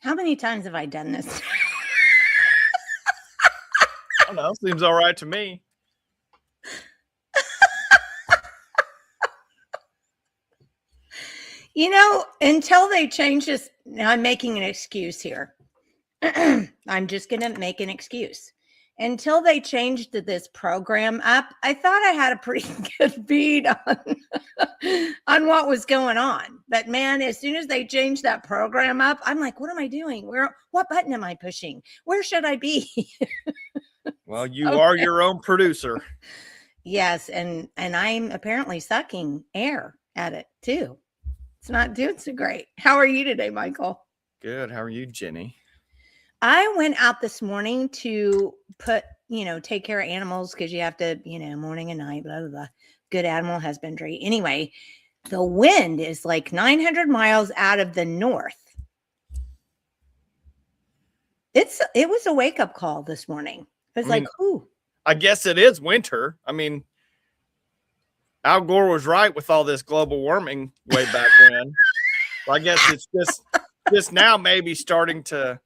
How many times have I done this? I don't know. Seems all right to me. You know, until they change this, now I'm making an excuse here. I'm just going to make an excuse. Until they changed this program up, I thought I had a pretty good bead on what was going on. But man, as soon as they changed that program up, I'm like, what am I doing? What button am I pushing? Where should I be? Well, you are your own producer. Yes, and I'm apparently sucking air at it too. It's not doing so great. How are you today, Michael? Good. How are you, Jenny? I went out this morning to take care of animals because you have to, morning and night, blah, blah, blah. Good animal husbandry. Anyway, the wind is like 900 miles out of the north. It was a wake-up call this morning. I was ooh. I guess it is winter. I mean, Al Gore was right with all this global warming way back when. So I guess it's just now maybe starting to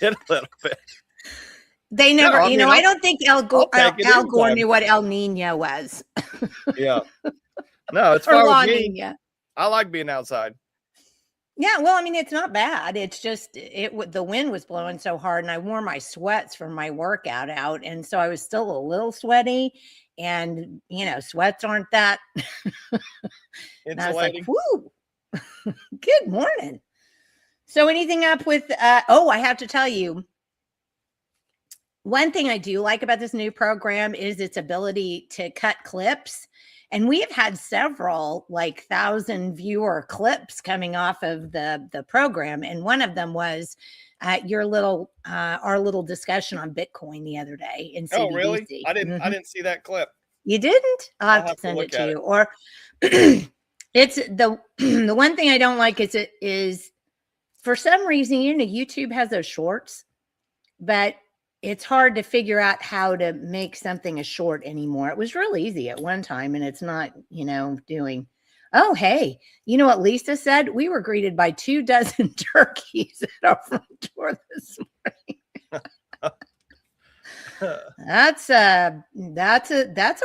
hit a little bit. They never, I don't think Al Gore knew what El Nino was. Yeah. No, it's fine with me. I like being outside. Yeah, well, I mean, it's not bad. It's just the wind was blowing so hard, and I wore my sweats from my workout out, and so I was still a little sweaty. And sweats aren't that. And I was like, "Whoo, good morning." So, anything up with? I have to tell you, one thing I do like about this new program is its ability to cut clips. And we have had several 1,000 viewer clips coming off of the program. And one of them was our little discussion on Bitcoin the other day in CBDC. Oh, really? I didn't see that clip. You didn't? I'll have to send it to you. Or it's the one thing I don't like is for some reason, YouTube has those shorts, but it's hard to figure out how to make something a short anymore. It was real easy at one time, and it's not, doing. Oh, hey, you know what Lisa said? We were greeted by 24 turkeys at our front door this morning. That's a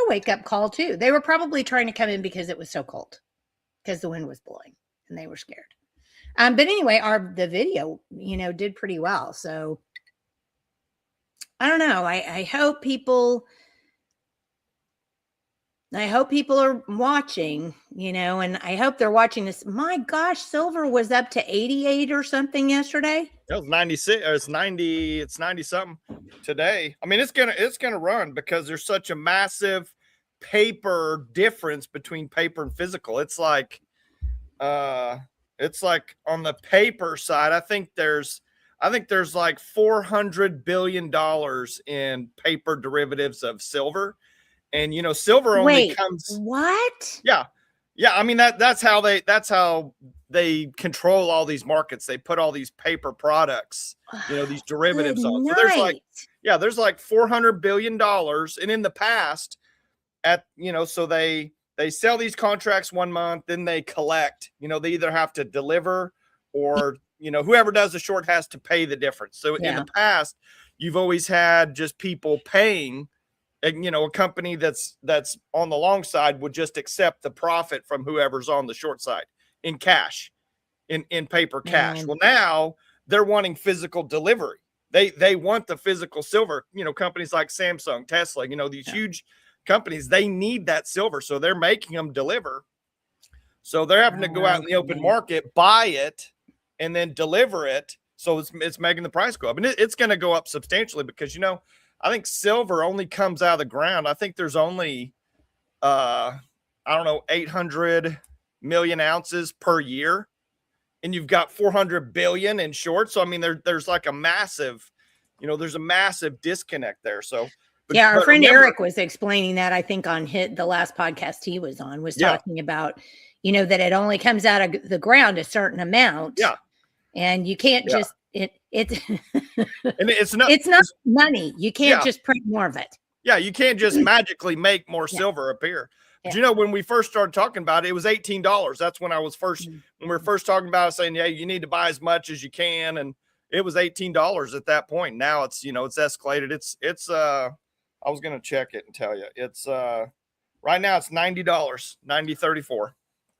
wake up call too. They were probably trying to come in because it was so cold, because the wind was blowing and they were scared. But anyway, the video, did pretty well. So I don't know. I hope people are watching, and I hope they're watching this. My gosh, silver was up to 88 or something yesterday. It was 96 or it's 90. It's 90 something today. I mean, it's gonna run because there's such a massive paper difference between paper and physical. It's like on the paper side, I think there's like $400 billion in paper derivatives of silver. And, silver only comes. What? Yeah. Yeah. I mean, that's how they control all these markets. They put all these paper products, these derivatives on. So there's like $400 billion. And in the past so they they sell these contracts 1 month, then they collect. They either have to deliver or, whoever does the short has to pay the difference. So in the past, you've always had just people paying, and, a company that's on the long side would just accept the profit from whoever's on the short side in cash, in paper cash. Well, now they're wanting physical delivery. They want the physical silver. Companies like Samsung, Tesla, these huge companies, they need that silver. So they're making them deliver. So they're having to go out in the open market, buy it, and then deliver it. So it's making the price go up. And it's going to go up substantially because, I think silver only comes out of the ground. I think there's only, 800 million ounces per year. And you've got 400 billion in short. So, I mean, there's like a massive, there's a massive disconnect there. So, our friend Eric was explaining that, I think, on the last podcast he was on, was talking about, that it only comes out of the ground a certain amount. Yeah. And you can't just, and it's not money. You can't just print more of it. Yeah. You can't just magically make more silver appear. But when we first started talking about it, it was $18. That's when I was when we were first talking about it, saying, you need to buy as much as you can. And it was $18 at that point. Now it's, it's escalated. It's I was going to check it and tell you it's, right now it's $90, $90.34.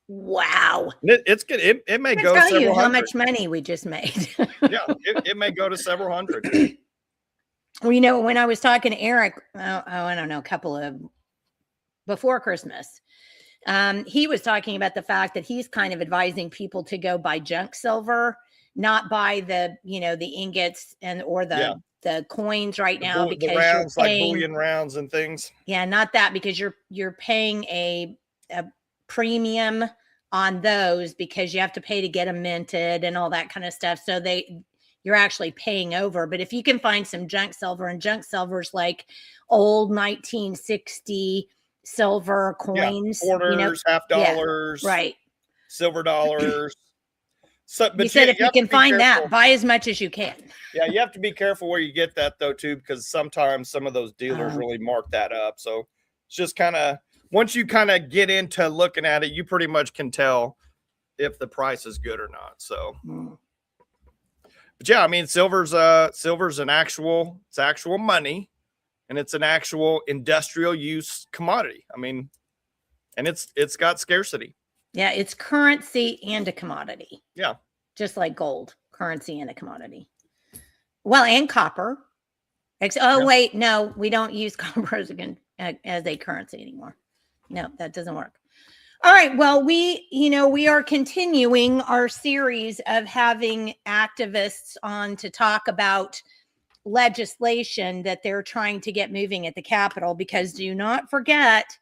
Wow. It's good. It may go tell you several how hundred. much money we just made. It may go to several hundred. Well, when I was talking to Eric, I don't know, before Christmas, he was talking about the fact that he's kind of advising people to go buy junk silver, not buy the ingots or the coins right now, because the rounds, you're paying, like bullion rounds and things. Yeah, not that, because you're paying a premium on those because you have to pay to get them minted and all that kind of stuff. So you're actually paying over. But if you can find some junk silver, and junk silver's like old 1960 silver coins, quarters, half dollars, right, silver dollars. So, but you said if you can find that, buy as much as you can. Yeah, you have to be careful where you get that though too, because sometimes some of those dealers really mark that up. So it's just kind of, once you kind of get into looking at it, you pretty much can tell if the price is good or not. So, but yeah, I mean, silver's an actual money, and it's an actual industrial use commodity. I mean, and it's got scarcity. Yeah, it's currency and a commodity. Yeah. Just like gold, currency and a commodity. Well, and copper. Wait, no, we don't use copper as a currency anymore. No, that doesn't work. All right. Well, we are continuing our series of having activists on to talk about legislation that they're trying to get moving at the Capitol, because do not forget,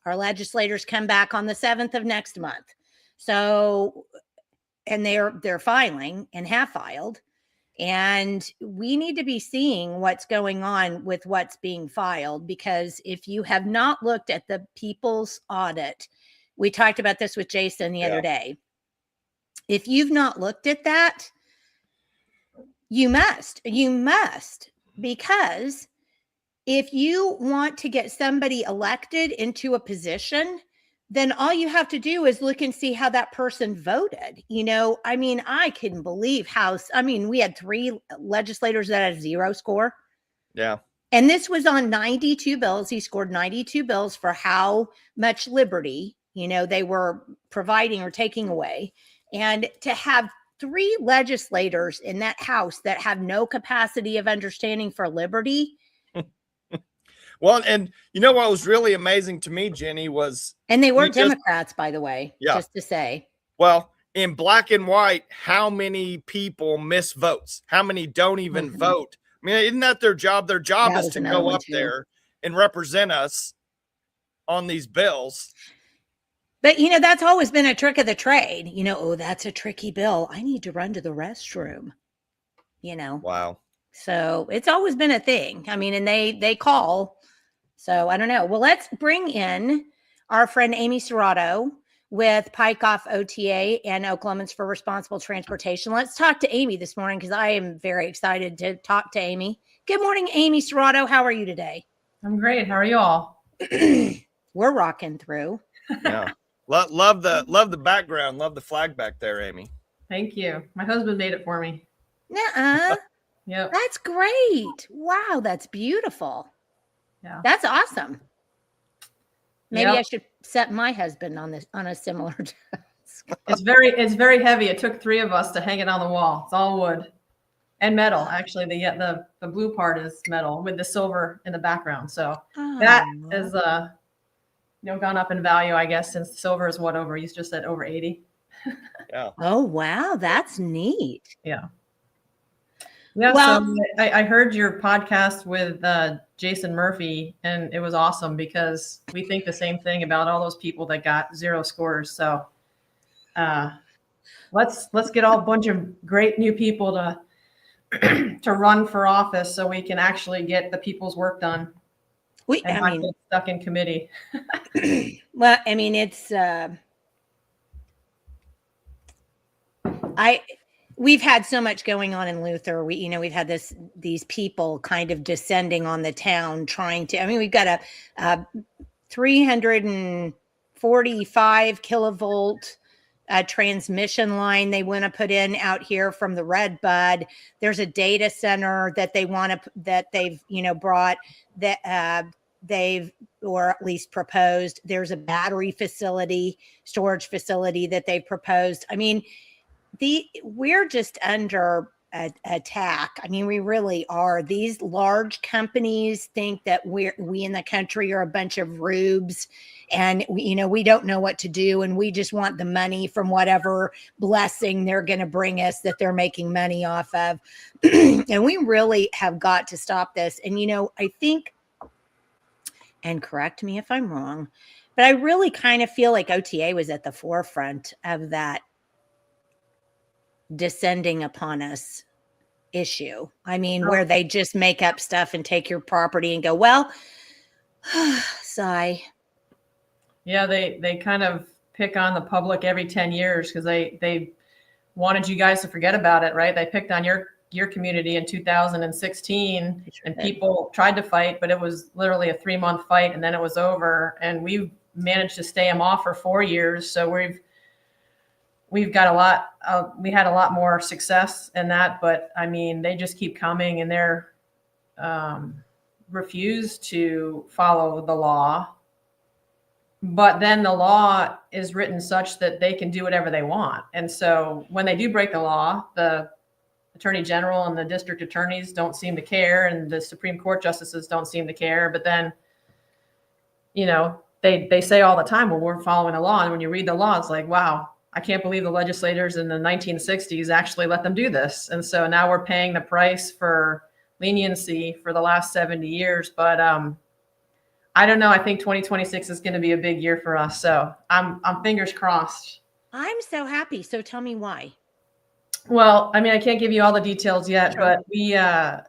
our legislators come back on the 7th of next month. So, and they're filing and have filed, and we need to be seeing what's going on with what's being filed, because if you have not looked at the people's audit, we talked about this with Jason the other day. If you've not looked at that, you must, because if you want to get somebody elected into a position, then all you have to do is look and see how that person voted. I mean, I couldn't believe we had 3 legislators that had 0 score. Yeah. And this was on 92 bills. He scored 92 bills for how much liberty, they were providing or taking away. And to have 3 legislators in that house that have no capacity of understanding for liberty. Well, and what was really amazing to me, Jenny, was... And they were Democrats, by the way, just to say. Well, in black and white, how many people miss votes? How many don't even vote? I mean, isn't that their job? Their job is to go up there and represent us on these bills. But, that's always been a trick of the trade. That's a tricky bill. I need to run to the restroom, Wow. So it's always been a thing. I mean, and they call. So I don't know. Well, let's bring in our friend Amy Serrato with PikeOff OTA and Oklahomans for Responsible Transportation. Let's talk to Amy this morning, because I am very excited to talk to Amy. Good morning, Amy Serrato. How are you today? I'm great. How are you all? we're rocking through. Yeah. Love the background. Love the flag back there, Amy. Thank you. My husband made it for me. Nuh-uh. Yep. That's great. Wow, that's beautiful. Yeah. That's awesome. Maybe Yep. I should set my husband on a similar task. It's very heavy. It took 3 of us to hang it on the wall. It's all wood and metal. Actually, the blue part is metal with the silver in the background. So that is gone up in value, I guess, since silver is what over. He's just at over 80. Yeah. Oh wow, that's neat. Yeah. Yeah. Well, so I heard your podcast with Jason Murphy, and it was awesome because we think the same thing about all those people that got 0 scores. So let's get a bunch of great new people to run for office so we can actually get the people's work done and not get stuck in committee. Well, I mean, it's we've had so much going on in Luther. We've had these people kind of descending on the town trying to, I mean, we've got a 345 kilovolt transmission line they want to put in out here from the Red Bud. There's a data center that they've brought that they've, or at least proposed. There's a battery storage facility that they've proposed. I mean, we're just under attack. I mean, we really are. These large companies think that we in the country are a bunch of rubes, and we don't know what to do, and we just want the money from whatever blessing they're going to bring us that they're making money off of. And we really have got to stop this. And I think, and correct me if I'm wrong, but I really kind of feel like OTA was at the forefront of that descending upon us issue. I mean, where they just make up stuff and take your property and go, well, sigh. Yeah, they kind of pick on the public every 10 years because they wanted you guys to forget about it, right? They picked on your community in 2016 and people tried to fight, but it was literally a 3-month fight and then it was over. And we've managed to stay them off for 4 years. So we've got a lot, we had a lot more success in that, but I mean, they just keep coming and they're refuse to follow the law. But then the law is written such that they can do whatever they want. And so when they do break the law, the attorney general and the district attorneys don't seem to care. And the Supreme Court justices don't seem to care. But then, they say all the time, well, we're following the law. And when you read the law, it's like, wow, I can't believe the legislators in the 1960s actually let them do this. And so now we're paying the price for leniency for the last 70 years. But I don't know. I think 2026 is going to be a big year for us. So I'm fingers crossed. I'm so happy. So tell me why. Well, I mean, I can't give you all the details yet, Sure. but we have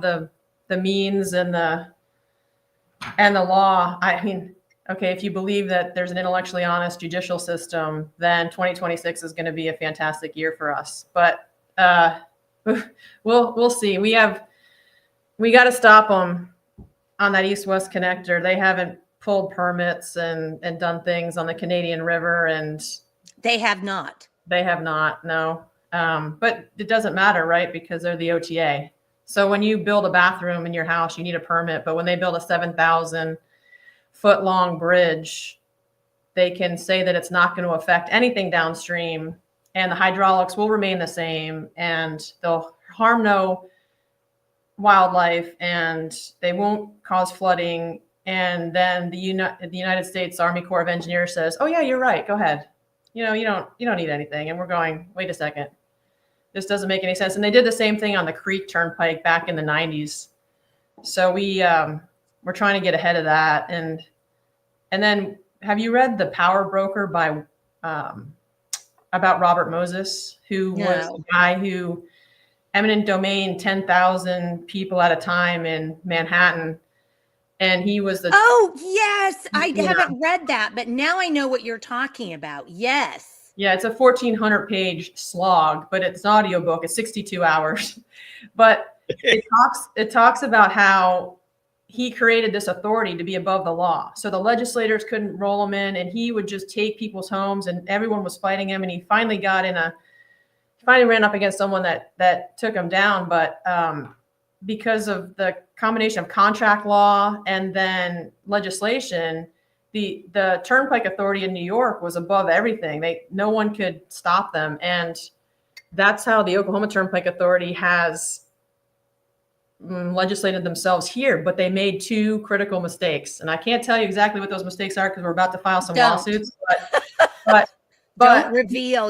the means and the law. I mean, okay, if you believe that there's an intellectually honest judicial system, then 2026 is going to be a fantastic year for us. But we'll see. We got to stop them on that east-west connector. They haven't pulled permits and done things on the Canadian River, and they have not. They have not, no. But it doesn't matter, right? Because they're the OTA. So when you build a bathroom in your house, you need a permit. But when they build a 7,000-foot-long bridge, they can say that it's not going to affect anything downstream, and the hydraulics will remain the same, and they'll harm no wildlife, and they won't cause flooding. And then the United States Army Corps of Engineers says, "Oh yeah, you're right. Go ahead. You don't need anything." And we're going, wait a second, this doesn't make any sense. And they did the same thing on the Creek Turnpike back in the 90s. So we're trying to get ahead of that. And then, have you read The Power Broker by about Robert Moses, who was the guy who eminent domain 10,000 people at a time in Manhattan? And he was the... Oh, yes. I haven't read that, but now I know what you're talking about. Yes. Yeah, it's a 1,400-page slog, but it's an audiobook. It's 62 hours. But it talks about how he created this authority to be above the law. So the legislators couldn't roll him in, and he would just take people's homes, and everyone was fighting him. And he finally ran up against someone that took him down. But because of the combination of contract law and then legislation, the Turnpike Authority in New York was above everything. No one could stop them. And that's how the Oklahoma Turnpike Authority has legislated themselves here, but they made two critical mistakes. And I can't tell you exactly what those mistakes are because we're about to file some lawsuits, but don't reveal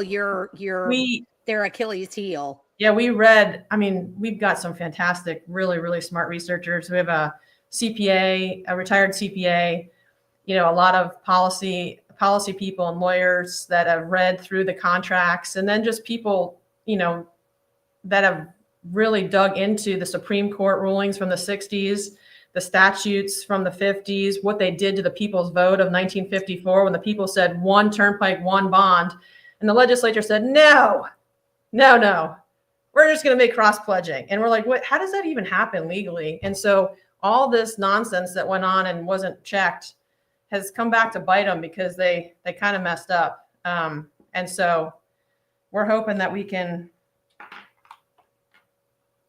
their Achilles heel. Yeah, we've got some fantastic, really, really smart researchers. We have a CPA, a retired CPA, a lot of policy people and lawyers that have read through the contracts, and then just people, that have really dug into the Supreme Court rulings from the 60s, the statutes from the 50s, what they did to the people's vote of 1954 when the people said one turnpike, one bond. And the legislature said, no, we're just going to make cross pledging. And we're like, what? How does that even happen legally? And so all this nonsense that went on and wasn't checked has come back to bite them because they kind of messed up. And so we're hoping that we can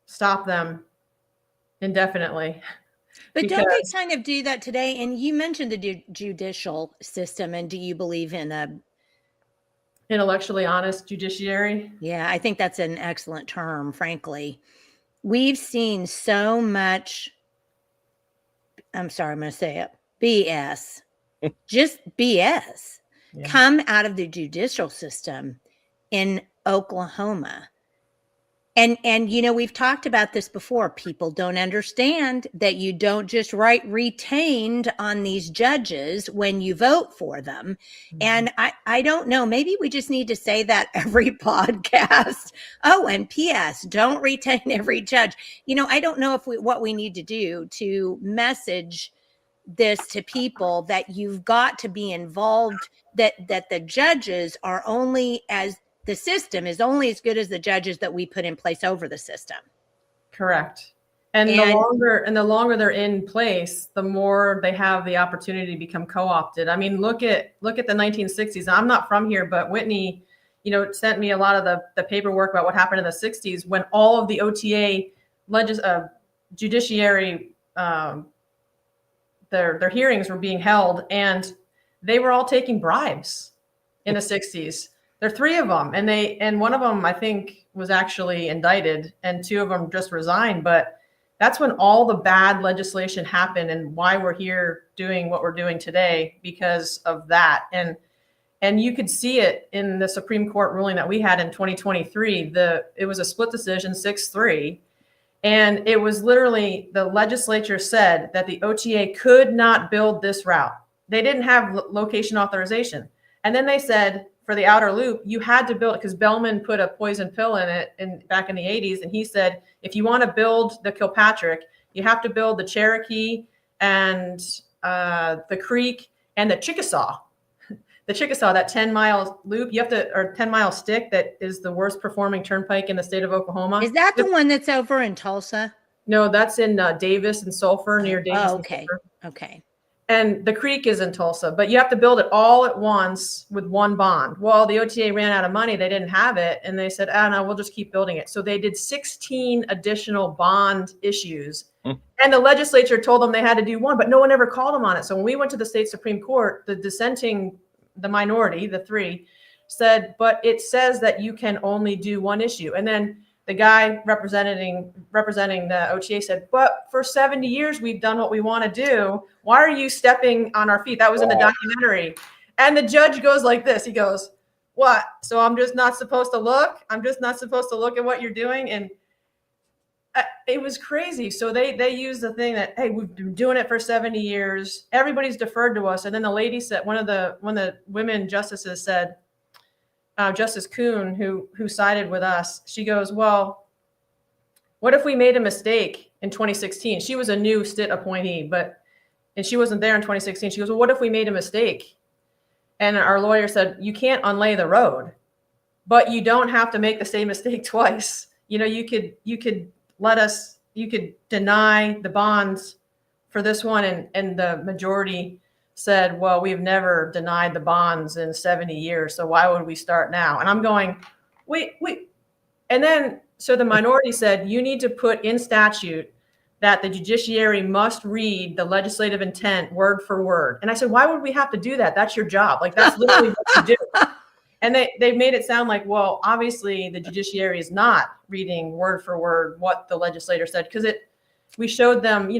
stop them indefinitely. But don't they kind of do that today? And you mentioned the judicial system, and do you believe in a intellectually honest judiciary? Yeah, I think that's an excellent term, frankly. We've seen so much, I'm sorry, I'm going to say it, BS, just BS come out of the judicial system in Oklahoma. And we've talked about this before. People don't understand that you don't just write retained on these judges when you vote for them. Mm-hmm. And I don't know, maybe we just need to say that every podcast. Oh, and P.S., don't retain every judge. I don't know what we need to do to message this to people, that you've got to be involved, that the judges are the system is only as good as the judges that we put in place over the system. Correct. And the longer they're in place, the more they have the opportunity to become co-opted. I mean, look at the 1960s. I'm not from here, but Whitney, sent me a lot of the paperwork about what happened in the 60s when all of the OTA judiciary, their hearings were being held, and they were all taking bribes in the 60s. There are three of them, and one of them I think was actually indicted, and two of them just resigned. But that's when all the bad legislation happened, and why we're here doing what we're doing today, because of that. And you could see it in the Supreme Court ruling that we had in 2023. It was a split decision, 6-3, and it was literally the legislature said that the OTA could not build this route. They didn't have location authorization, and then they said, for the outer loop, you had to build it because Bellman put a poison pill in it back in the 80s. And he said, if you want to build the Kilpatrick, you have to build the Cherokee and the Creek and the Chickasaw. The Chickasaw, that 10-mile loop, or 10-mile stick that is the worst performing turnpike in the state of Oklahoma. Is that the one that's over in Tulsa? No, that's in Davis and Sulphur, near Davis. Oh, okay. And Sulphur. Okay. And the Creek is in Tulsa, but you have to build it all at once with one bond. Well, the OTA ran out of money. They didn't have it. And they said, no, we'll just keep building it. So they did 16 additional bond issues. And the legislature told them they had to do one, but no one ever called them on it. So when we went to the state Supreme Court, the minority, the three, said, but it says that you can only do one issue. And then the guy representing the OTA said, but for 70 years, we've done what we want to do. Why are you stepping on our feet? That was in the documentary. And the judge goes like this. He goes, what? So I'm just not supposed to look? I'm just not supposed to look at what you're doing? And it was crazy. So they used the thing that, hey, we've been doing it for 70 years. Everybody's deferred to us. And then the lady said, one of the women justices said, Justice Kuhn, who sided with us, she goes, well, what if we made a mistake in 2016? She was a new STIT appointee, and she wasn't there in 2016. She goes, well, what if we made a mistake? And our lawyer said, you can't unlay the road, but you don't have to make the same mistake twice. You could deny the bonds for this one, and the majority said, well, we've never denied the bonds in 70 years, so why would we start now? And I'm going, wait. And then, so the minority said, you need to put in statute that the judiciary must read the legislative intent word for word. And I said, why would we have to do that? That's your job. Like, that's literally what you do. And they made it sound like, well, obviously the judiciary is not reading word for word what the legislator said, because we showed them,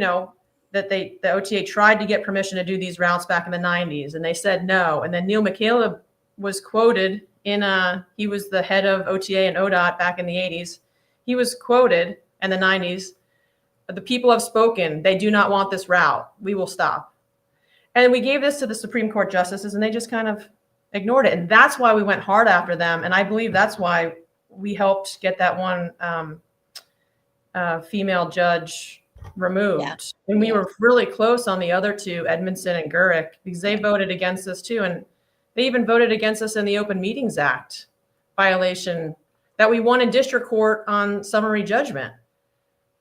that the OTA tried to get permission to do these routes back in the 90s, and they said no. And then Neil McCaleb was quoted he was the head of OTA and ODOT back in the 80s. He was quoted in the 90s, the people have spoken, they do not want this route, we will stop. And we gave this to the Supreme Court justices, and they just kind of ignored it. And that's why we went hard after them. And I believe that's why we helped get that one female judge removed. Yeah. And we were really close on the other two, Edmondson and Gurrick, because they voted against us too. And they even voted against us in the Open Meetings Act violation that we won in district court on summary judgment.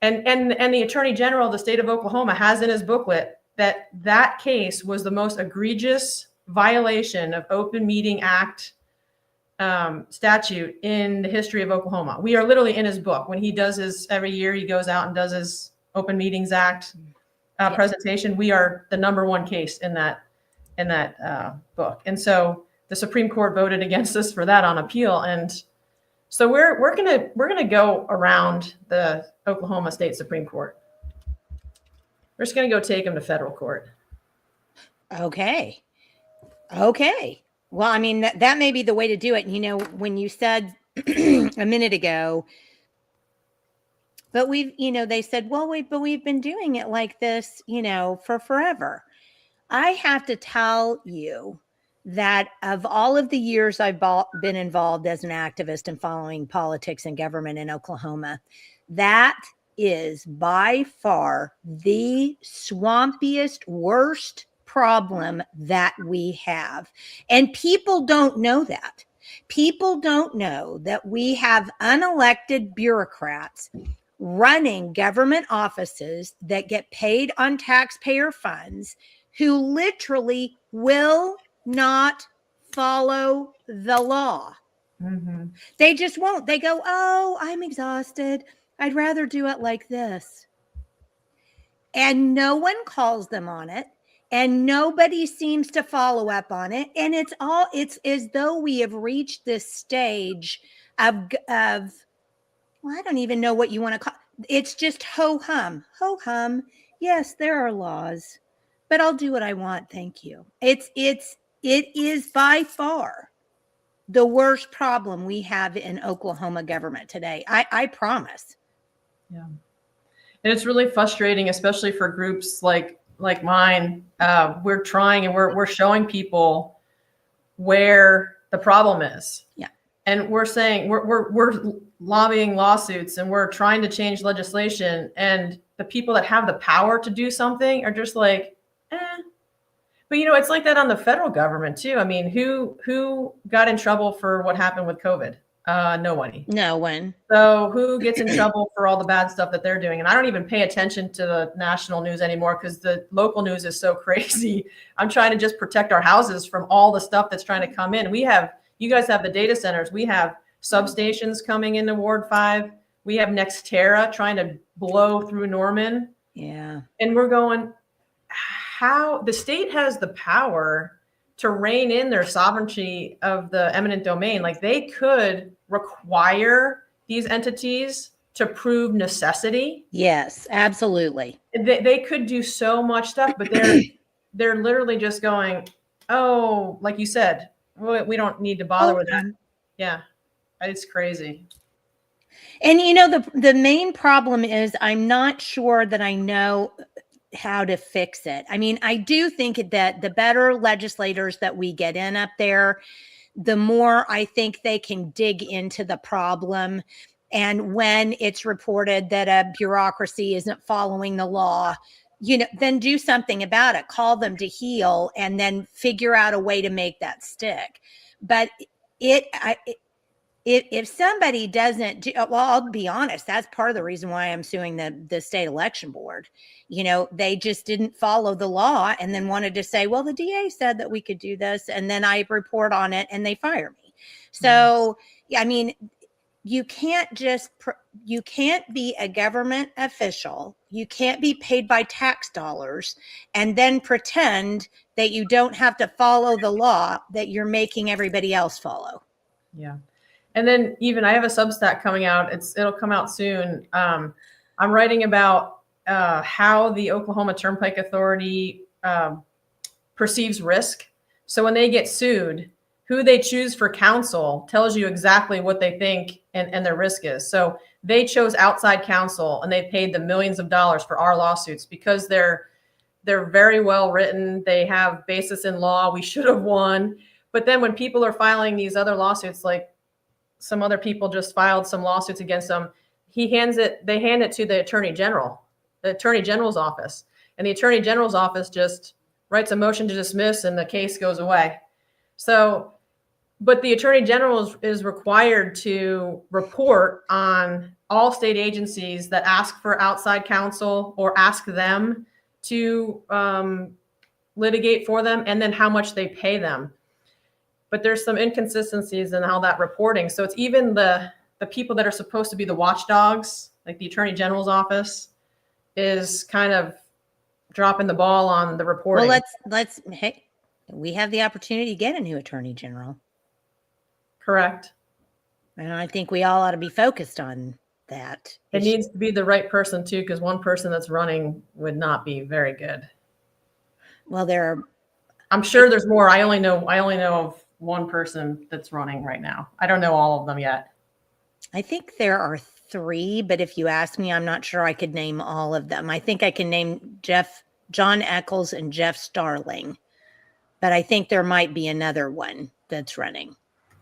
And the Attorney General of the state of Oklahoma has in his booklet that case was the most egregious violation of Open Meeting Act statute in the history of Oklahoma. We are literally in his book. When he does every year he goes out and does his Open Meetings Act presentation. We are the number one case in that book. And so the Supreme Court voted against us for that on appeal. And so we're gonna go around the Oklahoma State Supreme Court. We're just gonna go take them to federal court. Okay. Well, I mean, that may be the way to do it. When you said a minute ago, but they said, well, we've been doing it like this, for forever. I have to tell you that of all of the years I've been involved as an activist and following politics and government in Oklahoma, that is by far the swampiest, worst problem that we have. And people don't know that. People don't know that we have unelected bureaucrats running government offices that get paid on taxpayer funds who literally will not follow the law. Mm-hmm. They just won't. They go, oh, I'm exhausted. I'd rather do it like this. And no one calls them on it. And nobody seems to follow up on it. And it's as though we have reached this stage of well, I don't even know what you want to call it. It's just ho-hum. Yes, there are laws, but I'll do what I want. Thank you. It is by far the worst problem we have in Oklahoma government today. I promise. Yeah. And it's really frustrating, especially for groups like mine. We're trying and we're showing people where the problem is. Yeah. And we're saying we're lobbying lawsuits and we're trying to change legislation, and the people that have the power to do something are just like, eh. But it's like that on the federal government too. I mean, who got in trouble for what happened with COVID? Nobody. No one. So who gets in trouble for all the bad stuff that they're doing? And I don't even pay attention to the national news anymore because the local news is so crazy. I'm trying to just protect our houses from all the stuff that's trying to come in. You guys have the data centers. We have substations coming into Ward 5. We have Nextera trying to blow through Norman. Yeah. And we're going, how the state has the power to rein in their sovereignty of the eminent domain. Like, they could require these entities to prove necessity. Yes, absolutely. They could do so much stuff, but they're literally just going, oh, like you said, we don't need to bother with that. Yeah, it's crazy. And the main problem is I'm not sure that I know how to fix it. I mean, I do think that the better legislators that we get in up there, the more I think they can dig into the problem. And when it's reported that a bureaucracy isn't following the law, then do something about it, call them to heel, and then figure out a way to make that stick. But if somebody doesn't do, well, I'll be honest, that's part of the reason why I'm suing the state election board. They just didn't follow the law and then wanted to say, well, the DA said that we could do this, and then I report on it and they fire me. So yeah, I mean, you can't be a government official, you can't be paid by tax dollars and then pretend that you don't have to follow the law that you're making everybody else follow. Yeah. And then even I have a Substack coming out. It'll come out soon. I'm writing about how the Oklahoma Turnpike Authority perceives risk. So when they get sued, who they choose for counsel tells you exactly what they think and their risk is. So they chose outside counsel and they paid them millions of dollars for our lawsuits because they're very well written. They have basis in law. We should have won. But then when people are filing these other lawsuits, like some other people just filed some lawsuits against them, they hand it to the Attorney General's office. And the Attorney General's office just writes a motion to dismiss and the case goes away. So, but the Attorney General is required to report on all state agencies that ask for outside counsel or ask them to litigate for them, and then how much they pay them. But there's some inconsistencies in how that reporting. So it's even the people that are supposed to be the watchdogs, like the Attorney General's office, is kind of dropping the ball on the reporting. Well, hey, we have the opportunity to get a new Attorney General. Correct. And I think we all ought to be focused on that. It needs to be the right person too, because one person that's running would not be very good. Well, I'm sure there's more. I only know of one person that's running right now. I don't know all of them yet. I think there are 3, but if you ask me, I'm not sure I could name all of them. I think I can name John Eccles and Jeff Starling, but I think there might be another one that's running.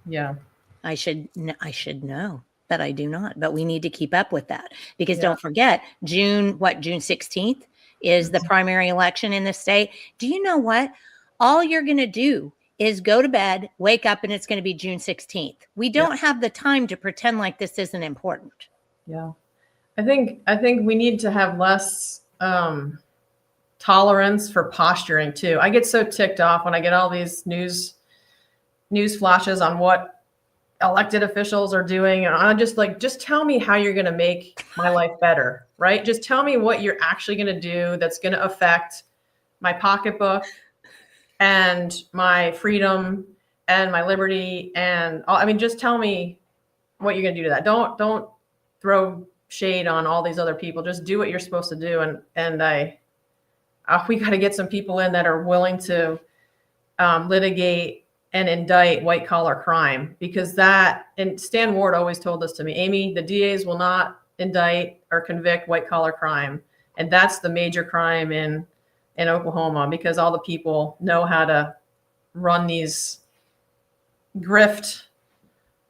Yeah. I should know, but I do not. But we need to keep up with that because don't forget, June 16th is the primary election in the state. Do you know what? All you're going to do is go to bed, wake up, and it's going to be June 16th. We don't have the time to pretend like this isn't important. Yeah. I think we need to have less tolerance for posturing too. I get so ticked off when I get all these news flashes on what elected officials are doing. And I'm just like, just tell me how you're going to make my life better, right? Just tell me what you're actually going to do that's going to affect my pocketbook and my freedom and my liberty. And I mean, just tell me what you're going to do to that. Don't throw shade on all these other people. Just do what you're supposed to do. And we got to get some people in that are willing to litigate and indict white collar crime, because and Stan Ward always told this to me, Amy, the DAs will not indict or convict white collar crime. And that's the major crime in Oklahoma, because all the people know how to run these grift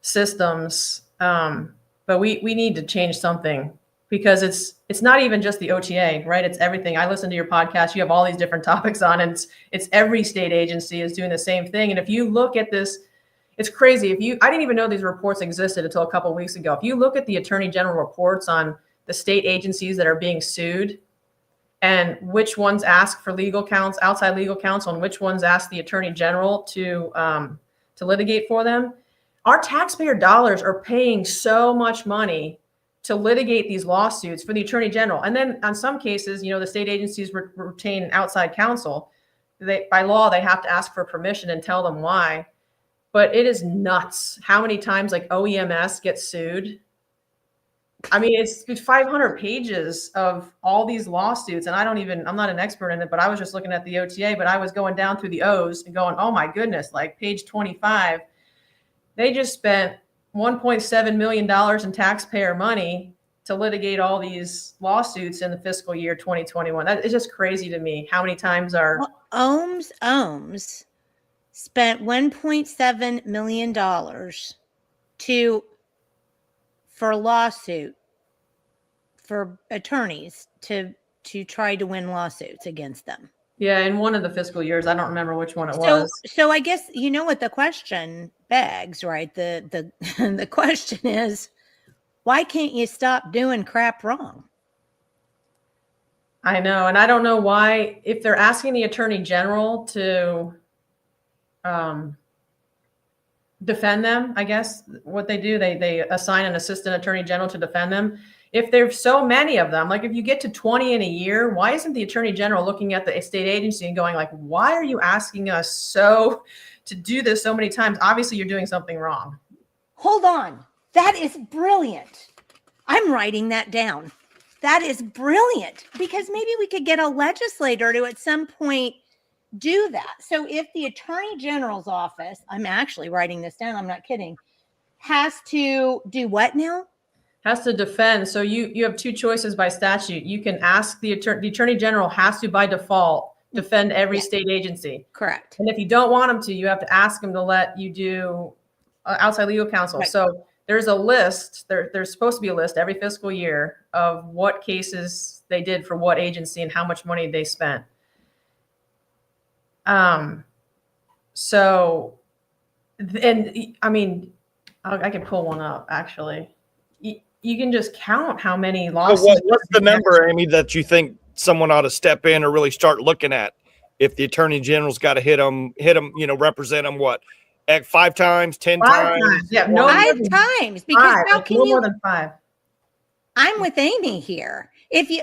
systems. But we need to change something, because it's not even just the OTA, right? It's everything. I listen to your podcast. You have all these different topics on, and it's every state agency is doing the same thing. And if you look at this, it's crazy. I didn't even know these reports existed until a couple of weeks ago. If you look at the Attorney General reports on the state agencies that are being sued, and which ones ask for legal counsel, outside legal counsel, and which ones ask the Attorney General to litigate for them, our taxpayer dollars are paying so much money to litigate these lawsuits for the Attorney General. And then on some cases, the state agencies retain outside counsel. By law, they have to ask for permission and tell them why. But it is nuts how many times like OEMS gets sued. I mean, it's 500 pages of all these lawsuits. And I'm not an expert in it, but I was just looking at the OTA, but I was going down through the O's and going, oh my goodness, like page 25, they just spent $1.7 million in taxpayer money to litigate all these lawsuits in the fiscal year 2021. That is just crazy to me. How many times OHMS spent $1.7 million for a lawsuit for attorneys to try to win lawsuits against them. Yeah, in one of the fiscal years, I don't remember which one it So, was. so I guess you know what the question begs, right? The the question is, why can't you stop doing crap wrong? I know, and I don't know why, if they're asking the attorney general to defend them, I guess what they do, they assign an assistant attorney general to defend them. If there's so many of them, like if you get to 20 in a year, why isn't the attorney general looking at the state agency and going like, why are you asking us to do this so many times? Obviously you're doing something wrong. Hold on. That is brilliant. I'm writing that down. That is brilliant, because maybe we could get a legislator to at some point do that. So if the attorney general's office, I'm actually writing this down, I'm not kidding, has to do what now? Has to defend. So you have two choices by statute. You can ask the attorney general has to by default defend every state agency. Correct. And if you don't want him to, you have to ask him to let you do outside legal counsel. Right. So there's a list, there's supposed to be a list every fiscal year of what cases they did for what agency and how much money they spent. So, and I mean, I can pull one up actually. You can just count how many lawsuits. So what's the number, Amy, that you think someone ought to step in or really start looking at? If the attorney general's got to hit them, represent them, what, 5 times, 10 times? Yeah, no, 5 times, because five, how like can no you? more than 5. I'm with Amy here.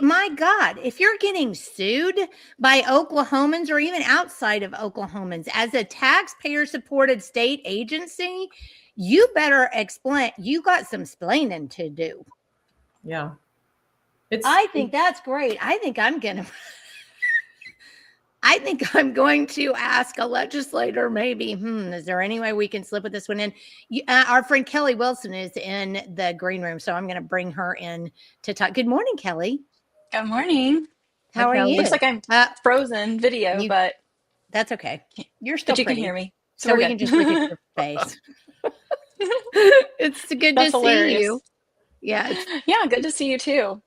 My God, if you're getting sued by Oklahomans or even outside of Oklahomans as a taxpayer supported state agency, you better explain. You got some splaining to do. Yeah. I think that's great. I think I'm going to ask a legislator, maybe, is there any way we can slip with this one in? Our friend Kelly Wilson is in the green room, so I'm going to bring her in to talk. Good morning, Kelly. Good morning. How are you? Looks like I'm frozen video, but that's okay. You're still you pretty. can hear me. So we we're can good. just look at your face. It's good That's to hilarious. see you. Yeah. Yeah, good to see you too.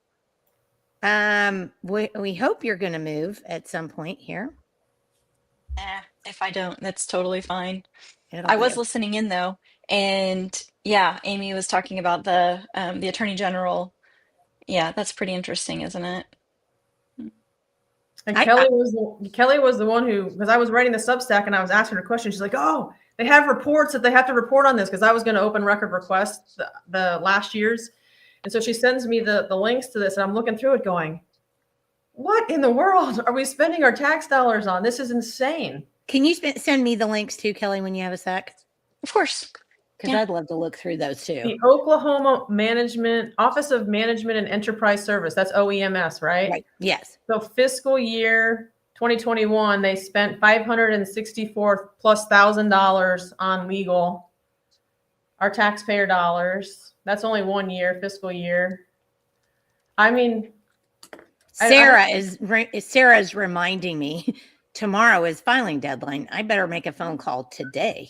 We hope you're going to move at some point here. If I don't, that's totally fine. It'll I be was okay. listening in though, and yeah, Amy was talking about the attorney general. Yeah, that's pretty interesting, isn't it? And Kelly was the one who, because I was writing the Substack and I was asking her questions. She's like, "Oh, they have reports that they have to report on this," because I was going to open record requests the last year's, and so she sends me the links to this, and I'm looking through it, going, "What in the world are we spending our tax dollars on? This is insane." Can you send me the links too, Kelly, when you have a sec? Of course. Because I'd love to look through those too. The Oklahoma Office of Management and Enterprise Service, that's OEMS, right? Right. Yes. So fiscal year 2021, they spent $564,000+ on legal, our taxpayer dollars. That's only 1 year, fiscal year. I mean, Sarah's reminding me tomorrow is filing deadline. I better make a phone call today.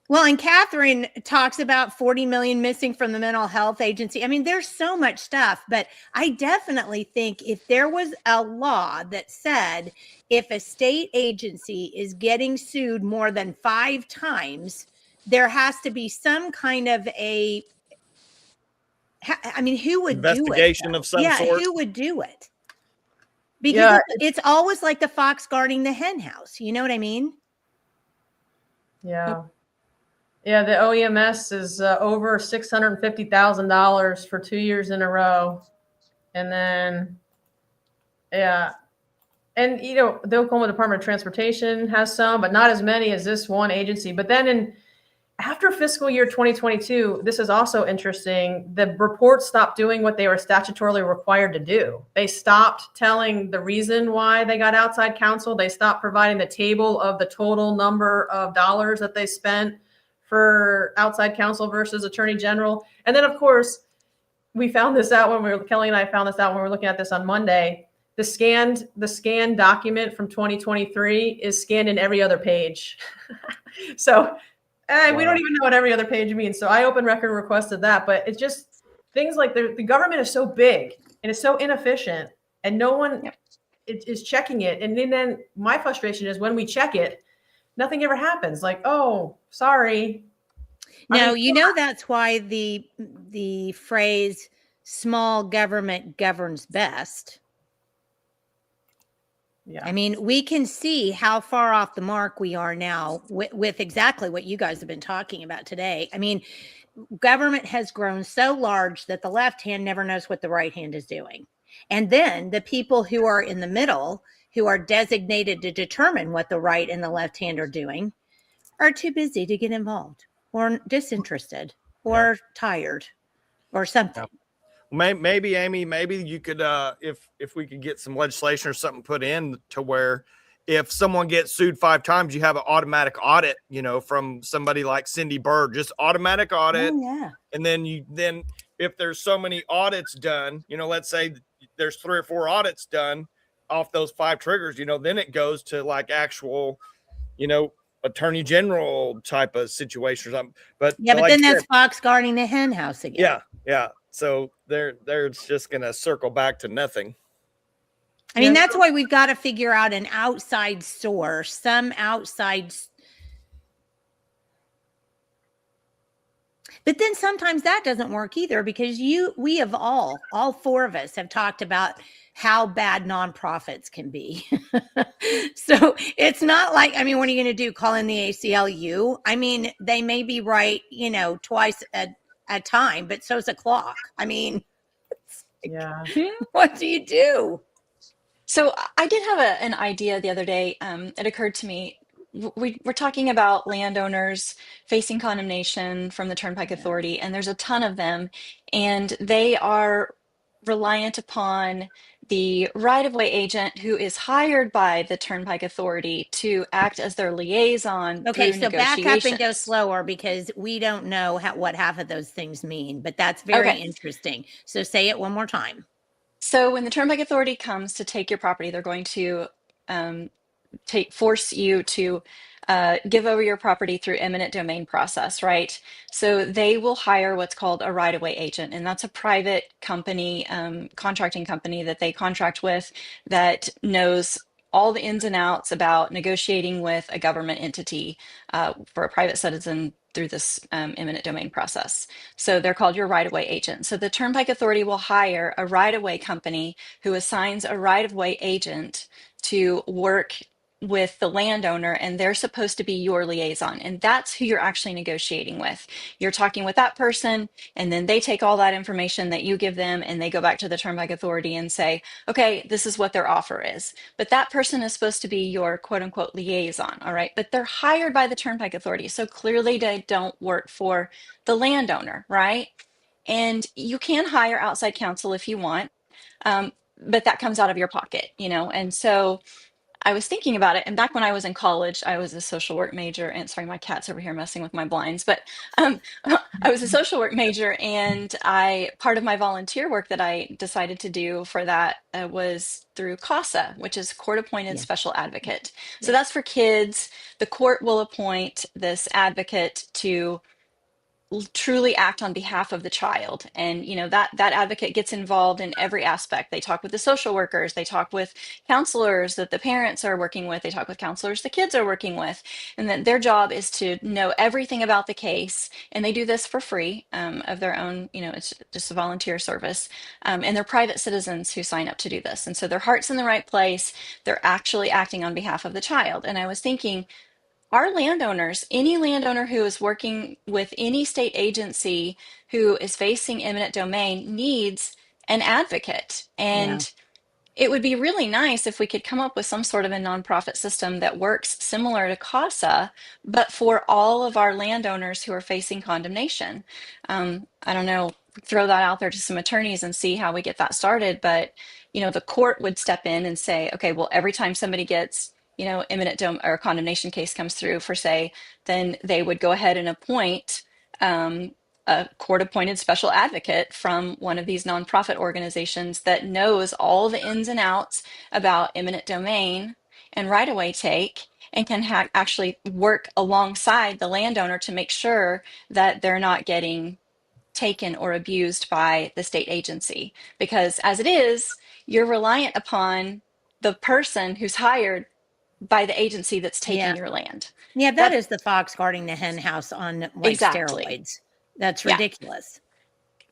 Well, and Catherine talks about 40 million missing from the mental health agency. I mean, there's so much stuff, but I definitely think if there was a law that said if a state agency is getting sued more than 5 times, there has to be some kind of who would do it? Investigation of some sort. Yeah, who would do it? Because it's always like the fox guarding the hen house. You know what I mean? Yeah. Yeah, the OEMS is over $650,000 for 2 years in a row. And then, yeah. And, the Oklahoma Department of Transportation has some, but not as many as this one agency. But then after fiscal year 2022, this is also interesting. The reports stopped doing what they were statutorily required to do. They stopped telling the reason why they got outside counsel. They stopped providing the table of the total number of dollars that they spent for outside counsel versus attorney general. And then, of course, we found this out Kelly and I found this out when we were looking at this on Monday. The scanned document from 2023 is scanned in every other page. So we don't even know what every other page means. So I open record requested that, but it's just things like the government is so big and it's so inefficient, and no one is checking it. And then my frustration is when we check it, nothing ever happens. Like, oh, sorry. No, you know, that's why the phrase small government governs best. Yeah. I mean, we can see how far off the mark we are now with exactly what you guys have been talking about today. I mean, government has grown so large that the left hand never knows what the right hand is doing. And then the people who are in the middle, who are designated to determine what the right and the left hand are doing, are too busy to get involved or disinterested or tired or something. Maybe Amy, maybe you could if we could get some legislation or something put in to where if someone gets sued 5 times, you have an automatic audit, you know, from somebody like Cindy Bird, just automatic audit. Oh, yeah. And then if there's so many audits done, you know, let's say there's 3 or 4 audits done off those 5 triggers, you know, then it goes to like actual, you know, attorney general type of situation or something. But yeah, but like then that's Fox guarding the hen house again. Yeah, yeah. So they're just gonna circle back to nothing. I mean, that's why we've got to figure out an outside source, some outside. But then sometimes that doesn't work either because we have all 4 of us have talked about how bad nonprofits can be. So it's not like, I mean, what are you going to do? Call in the ACLU? I mean, they may be right, you know, twice a time, but so's a clock. I mean, yeah. What do you do? So I did have an idea the other day. It occurred to me. We're talking about landowners facing condemnation from the Turnpike Authority, and there's a ton of them, and they are reliant upon the right-of-way agent who is hired by the Turnpike Authority to act as their liaison Okay, through so back up and go negotiations. slower because we don't know what half of those things mean, but that's very Okay. interesting. So say it one more time. So when the Turnpike Authority comes to take your property, they're going to force you to give over your property through eminent domain process, right? So they will hire what's called a right-of-way agent, and that's a private company, contracting company that they contract with that knows all the ins and outs about negotiating with a government entity for a private citizen through this eminent domain process. So they're called your right-of-way agent. So the Turnpike Authority will hire a right-of-way company who assigns a right-of-way agent to work with the landowner, and they're supposed to be your liaison, and that's who you're actually negotiating with. You're talking with that person, and then they take all that information that you give them and they go back to the Turnpike Authority and say, okay, this is what their offer is. But that person is supposed to be your quote unquote liaison, all right? But they're hired by the Turnpike Authority, so clearly they don't work for the landowner, right? And you can hire outside counsel if you want, but that comes out of your pocket, you know? And so I was thinking about it, and back when I was in college, I was a social work major. And sorry, my cat's over here messing with my blinds. But I was a social work major, and part of my volunteer work that I decided to do for that was through CASA, which is Court Appointed Yeah. Special Advocate. So that's for kids. The court will appoint this advocate to truly act on behalf of the child, and you know that advocate gets involved in every aspect. They talk with the social workers, they talk with counselors that the parents are working with, they talk with counselors the kids are working with, and then their job is to know everything about the case, and they do this for free of their own, you know, it's just a volunteer service, and they're private citizens who sign up to do this, and so their heart's in the right place. They're actually acting on behalf of the child. And I was thinking, our landowners, any landowner who is working with any state agency who is facing eminent domain needs an advocate. And it would be really nice if we could come up with some sort of a nonprofit system that works similar to CASA, but for all of our landowners who are facing condemnation. I don't know, throw that out there to some attorneys and see how we get that started. But, you know, the court would step in and say, okay, well, every time somebody gets, you know, eminent domain or condemnation case comes through for say, then they would go ahead and appoint a court appointed special advocate from one of these nonprofit organizations that knows all the ins and outs about eminent domain and right of way take, and can actually work alongside the landowner to make sure that they're not getting taken or abused by the state agency. Because as it is, you're reliant upon the person who's hired by the agency that's taking Yeah. your land. Yeah, that That- is the fox guarding the hen house on like Exactly. steroids. That's Yeah. ridiculous.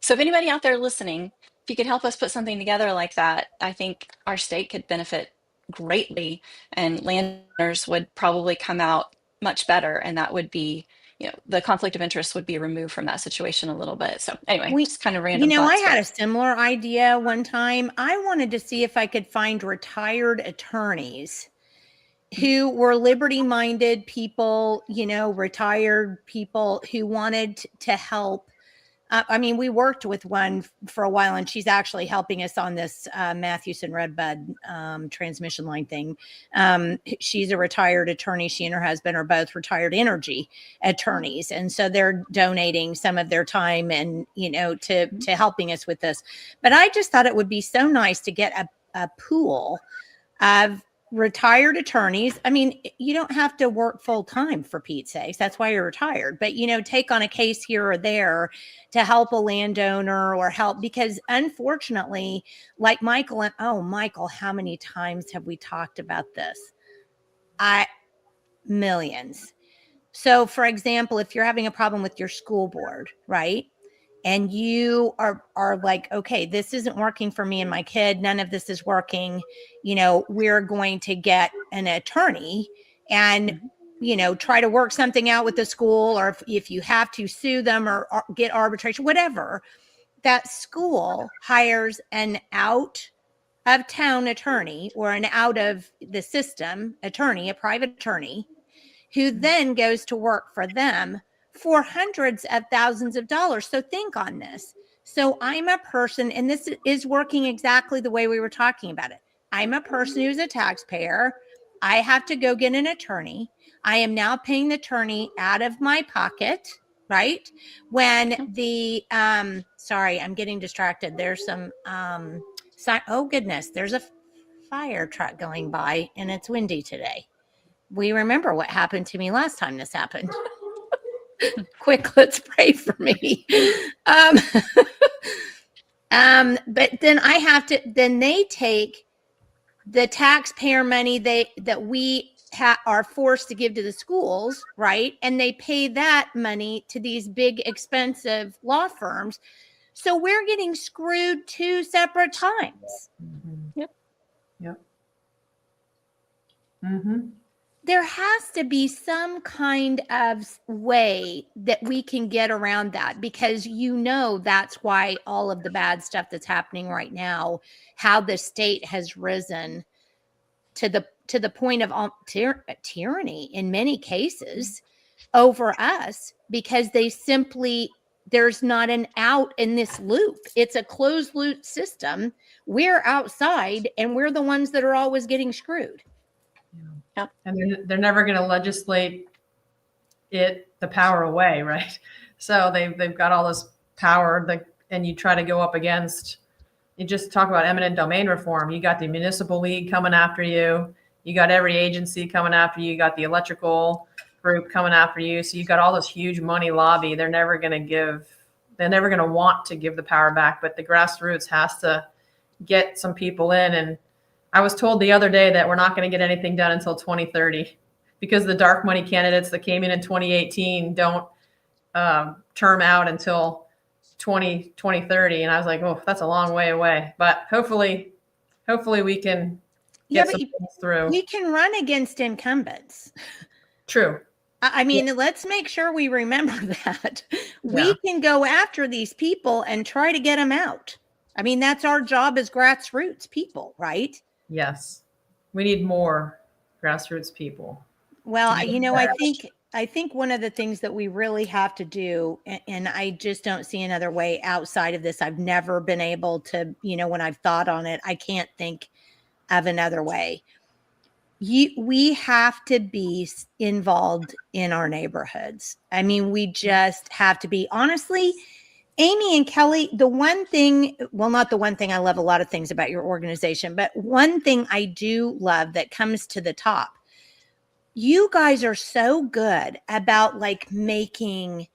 So if anybody out there listening, if you could help us put something together like that, I think our state could benefit greatly, and landowners would probably come out much better. And that would be, the conflict of interest would be removed from that situation a little bit. So anyway, just kind of random I thoughts. had a similar idea one time. I wanted to see if I could find retired attorneys who were liberty-minded people, retired people who wanted to help. We worked with one for a while, and she's actually helping us on this Mathewson Redbud transmission line thing. She's a retired attorney. She and her husband are both retired energy attorneys, and so they're donating some of their time and to helping us with this. But I just thought it would be so nice to get a pool of retired attorneys. You don't have to work full time, for Pete's sakes. That's why you're retired. But take on a case here or there to help a landowner or help, because unfortunately, like Michael, Michael, how many times have we talked about this? Millions. So for example, if you're having a problem with your school board, right? And you are like, okay, this isn't working for me and my kid. None of this is working. We're going to get an attorney and, try to work something out with the school, or if you have to sue them or get arbitration, whatever. That school hires an out of town attorney or an out of the system attorney, a private attorney, who then goes to work for them for hundreds of thousands of dollars. So think on this. So I'm a person, and this is working exactly the way we were talking about it. I'm a person who's a taxpayer. I have to go get an attorney. I am now paying the attorney out of my pocket, right? When the, sorry, I'm getting distracted. There's some, oh goodness, there's a fire truck going by and it's windy today. We remember what happened to me last time this happened. Quick, let's pray for me. But then I have to, then they take the taxpayer money that we are forced to give to the schools, right? And they pay that money to these big, expensive law firms. So we're getting screwed 2 separate times. Yep. Mm-hmm. There has to be some kind of way that we can get around that, because that's why all of the bad stuff that's happening right now, how the state has risen to the point of tyranny in many cases over us, because there's not an out in this loop. It's a closed loop system. We're outside and we're the ones that are always getting screwed. Yep. And they're never going to legislate the power away, right? So they've got all this power and you try to go up against, you just talk about eminent domain reform. You got the municipal league coming after you. You got every agency coming after you. You got the electrical group coming after you. So you got all this huge money lobby. They're never going to want to give the power back, but the grassroots has to get some people in. And I was told the other day that we're not going to get anything done until 2030 because the dark money candidates that came in 2018 don't term out until 2030. And I was like, oh, that's a long way away. But hopefully we can get some things through. We can run against incumbents. True. Let's make sure we remember that. We can go after these people and try to get them out. That's our job as grassroots people, right? Yes. We need more grassroots people. Well, I think one of the things that we really have to do, and I just don't see another way outside of this. I've never been able to, when I've thought on it, I can't think of another way. We have to be involved in our neighborhoods. We just have to be. Honestly, Amy and Kelly, the one thing, well, not the one thing, I love a lot of things about your organization, but one thing I do love that comes to the top, you guys are so good about making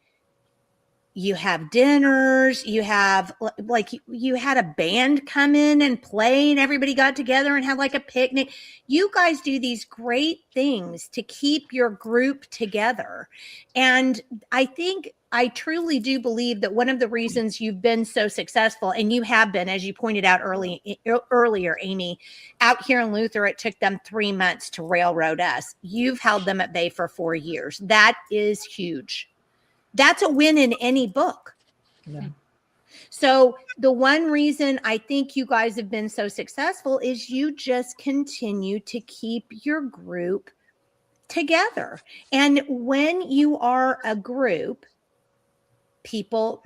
you have dinners, you have like you had a band come in and play and everybody got together and had like a picnic. You guys do these great things to keep your group together. And I truly do believe that one of the reasons you've been so successful, and you have been, as you pointed out earlier, Amy, out here in Luther, it took them 3 months to railroad us. You've held them at bay for 4 years. That is huge. That's a win in any book. Yeah. So the one reason I think you guys have been so successful is you just continue to keep your group together. And when you are a group, people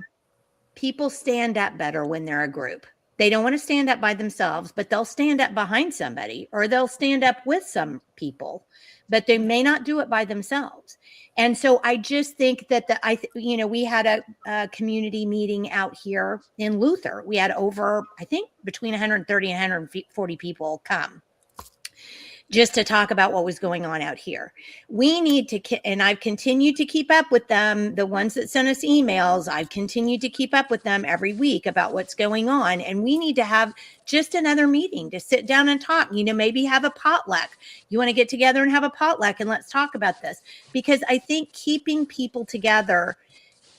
stand up better when they're a group. They don't want to stand up by themselves, but they'll stand up behind somebody, or they'll stand up with some people, but they may not do it by themselves. And so I just think that we had a community meeting out here in Luther. We had over, I think, between 130 and 140 people come just to talk about what was going on out here. We need to, and I've continued to keep up with them. The ones that sent us emails, I've continued to keep up with them every week about what's going on. And we need to have just another meeting to sit down and talk, maybe have a potluck. You want to get together and have a potluck and let's talk about this, because I think keeping people together,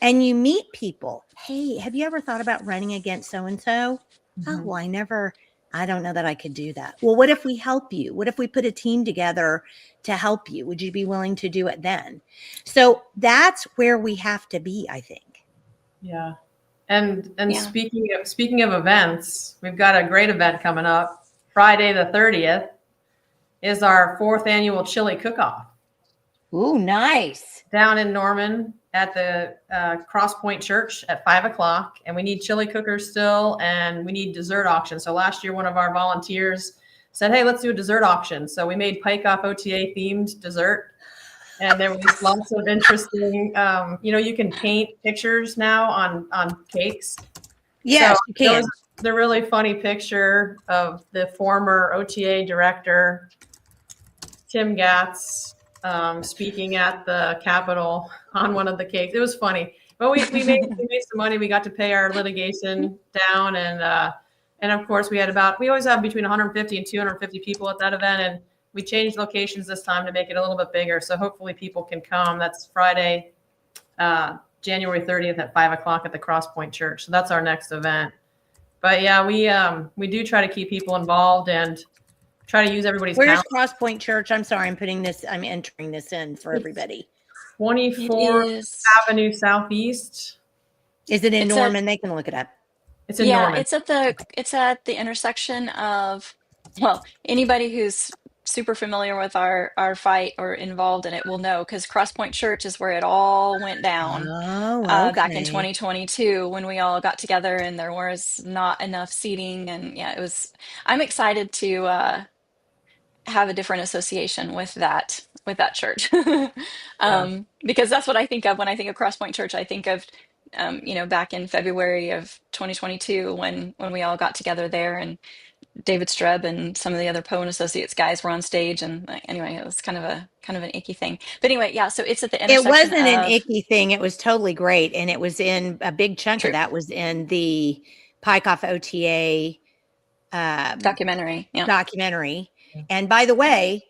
and you meet people. Hey, have you ever thought about running against so-and-so? Oh, well, I don't know that I could do that. Well, what if we help you? What if we put a team together to help you? Would you be willing to do it then? So that's where we have to be, I think. Yeah. And speaking of events, we've got a great event coming up. Friday the 30th is our 4th annual chili cook-off. Ooh, nice. Down in Norman at the Cross Point Church at 5:00. And we need chili cookers still, and we need dessert auction. So last year, one of our volunteers said, hey, let's do a dessert auction. So we made PikeOff OTA themed dessert. And there was lots of interesting, you can paint pictures now on cakes. Yes, so you can. There was the really funny picture of the former OTA director, Tim Gatz, speaking at the Capitol on one of the cakes. It was funny, but we made some money. We got to pay our litigation down, and of course we always have between 150 and 250 people at that event, and we changed locations this time to make it a little bit bigger. So hopefully people can come. That's Friday, January 30th at 5:00 at the Cross Point Church. So that's our next event. But yeah, we do try to keep people involved and try to use everybody's Where's talent. Cross Point Church? I'm sorry, I'm entering this in for everybody. 24th Avenue Southeast. Is it in Norman? They can look it up. It's in Norman. It's at the intersection of, well, anybody who's super familiar with our fight or involved in it will know, because Cross Point Church is where it all went down. Back in 2022 when we all got together and there was not enough seating. And yeah, I'm excited to have a different association with that church. Because that's what I think of when I think of Cross Point Church. I think of back in February of 2022 when we all got together there, and David Streb and some of the other Poe and Associates guys were on stage, and anyway, it was kind of an icky thing. But anyway, yeah, so it's at the intersection. It wasn't an icky thing. It was totally great, and it was in a big chunk of that was in the PikeOff OTA documentary. Yeah. Documentary. And by the way,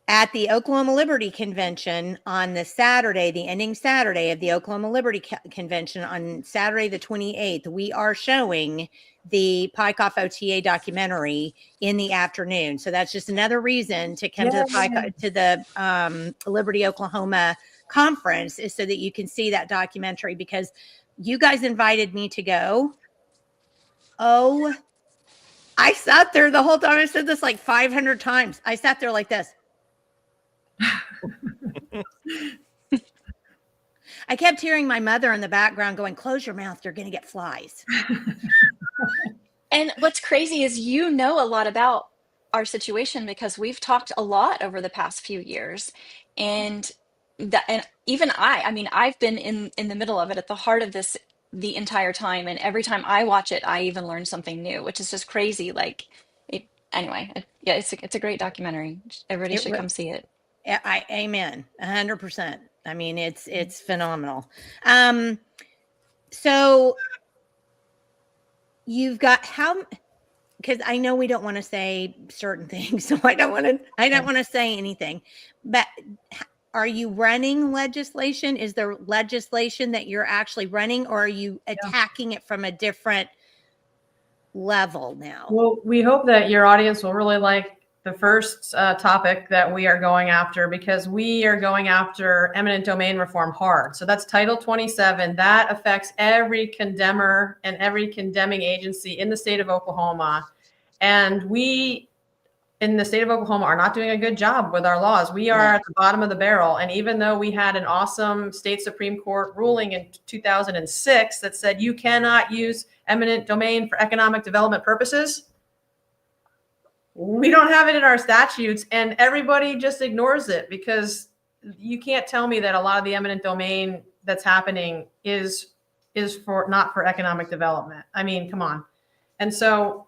at the Oklahoma Liberty Convention on the Saturday, the ending Saturday of the Oklahoma Liberty Convention on Saturday the 28th, we are showing the PikeOff OTA documentary in the afternoon. So that's just another reason to come to the Liberty Oklahoma conference, is so that you can see that documentary, because you guys invited me to go. Oh, I sat there the whole time. I said this like 500 times. I sat there like this. I kept hearing my mother in the background going, close your mouth, you're going to get flies. And what's crazy is a lot about our situation, because we've talked a lot over the past few years. And even I've been in the middle of it, at the heart of this the entire time. And every time I watch it, I even learn something new, which is just crazy. It's a great documentary. Everybody should come see it. Amen. 100%. I mean, it's phenomenal. So you've got how, because I know we don't want to say certain things, so I don't want to say anything, but are you running legislation? Is there legislation that you're actually running, or are you attacking it from a different level now? Well, we hope that your audience will really like the first topic that we are going after, because we are going after eminent domain reform hard. So that's Title 27. That affects every condemner and every condemning agency in the state of Oklahoma. And we, in the state of Oklahoma, are not doing a good job with our laws. We are at the bottom of the barrel. And even though we had an awesome state Supreme Court ruling in 2006 that said you cannot use eminent domain for economic development purposes, we don't have it in our statutes, and everybody just ignores it, because you can't tell me that a lot of the eminent domain that's happening is for not for economic development. I mean, come on. And so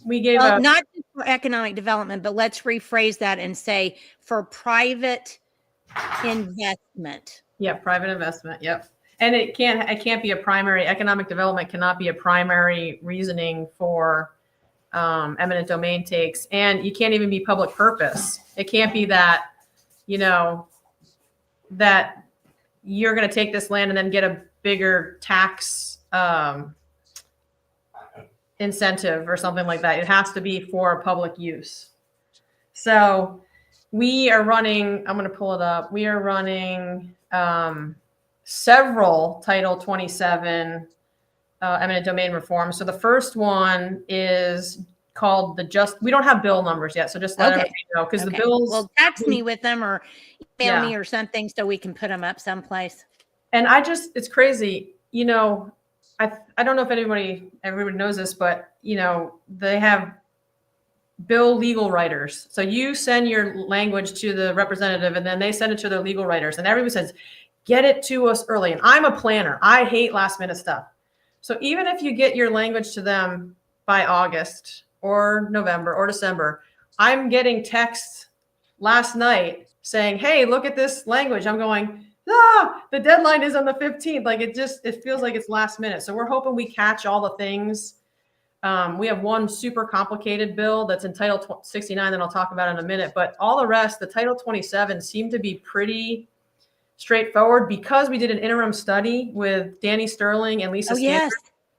we gave not just for economic development, but let's rephrase that and say for private investment. Yeah, private investment. Yep. And it can't be a primary, economic development cannot be a primary reasoning for eminent domain takes. And you can't even be public purpose. It can't be that, that you're going to take this land and then get a bigger tax incentive or something like that. It has to be for public use. So we are running, I'm going to pull it up. We are running several Title 27 eminent domain reforms. So the first one is called we don't have bill numbers yet. So just let everybody know, because the bills. Well, text me with them or email me or something so we can put them up someplace. And it's crazy. I don't know if everybody knows this, but they have bill legal writers. So you send your language to the representative, and then they send it to their legal writers, and everybody says, get it to us early. And I'm a planner. I hate last minute stuff. So even if you get your language to them by August or November or December, I'm getting texts last night saying, hey, look at this language. I'm going, the deadline is on the 15th. Like it feels like it's last minute. So we're hoping we catch all the things. We have one super complicated bill that's in Title 69 that I'll talk about in a minute, but all the rest, the Title 27 seem to be pretty straightforward, because we did an interim study with Danny Sterling and Lisa Stanford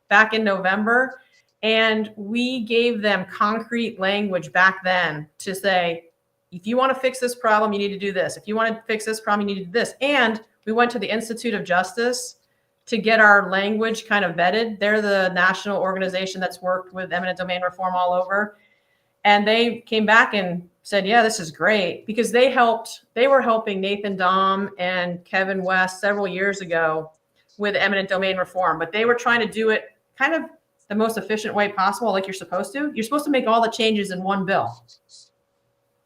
back in November. And we gave them concrete language back then to say, if you want to fix this problem, you need to do this. If you want to fix this problem, you need to do this. And we went to the Institute of Justice to get our language kind of vetted. They're the national organization that's worked with eminent domain reform all over. And they came back and said, yeah, this is great, because they were helping Nathan Dahm and Kevin West several years ago with eminent domain reform, but they were trying to do it kind of the most efficient way possible, like you're supposed to. You're supposed to make all the changes in one bill.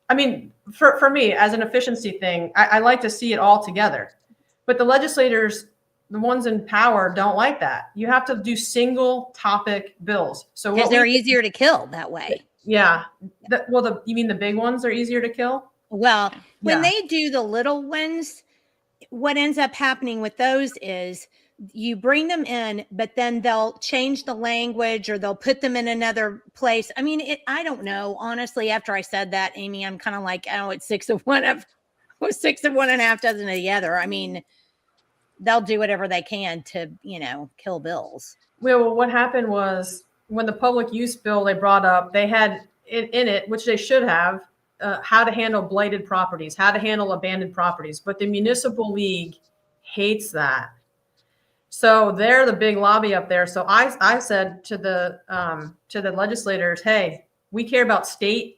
I mean, for me, as an efficiency thing, I like to see it all together. But the legislators, the ones in power, don't like that. You have to do single topic bills. So because they're easier to kill that way. Yeah. You mean the big ones are easier to kill? Well, when they do the little ones, what ends up happening with those is you bring them in, but then they'll change the language or they'll put them in another place. I mean, I don't know. Honestly, after I said that, Amy, I'm kind of like, oh, it's 6 of one and a half dozen of the other. I mean, they'll do whatever they can to, kill bills. Well, what happened was when the public use bill they brought up, they had in it, which they should have, how to handle blighted properties, how to handle abandoned properties. But the municipal league hates that. So they're the big lobby up there. So I said to the legislators, hey, we care about state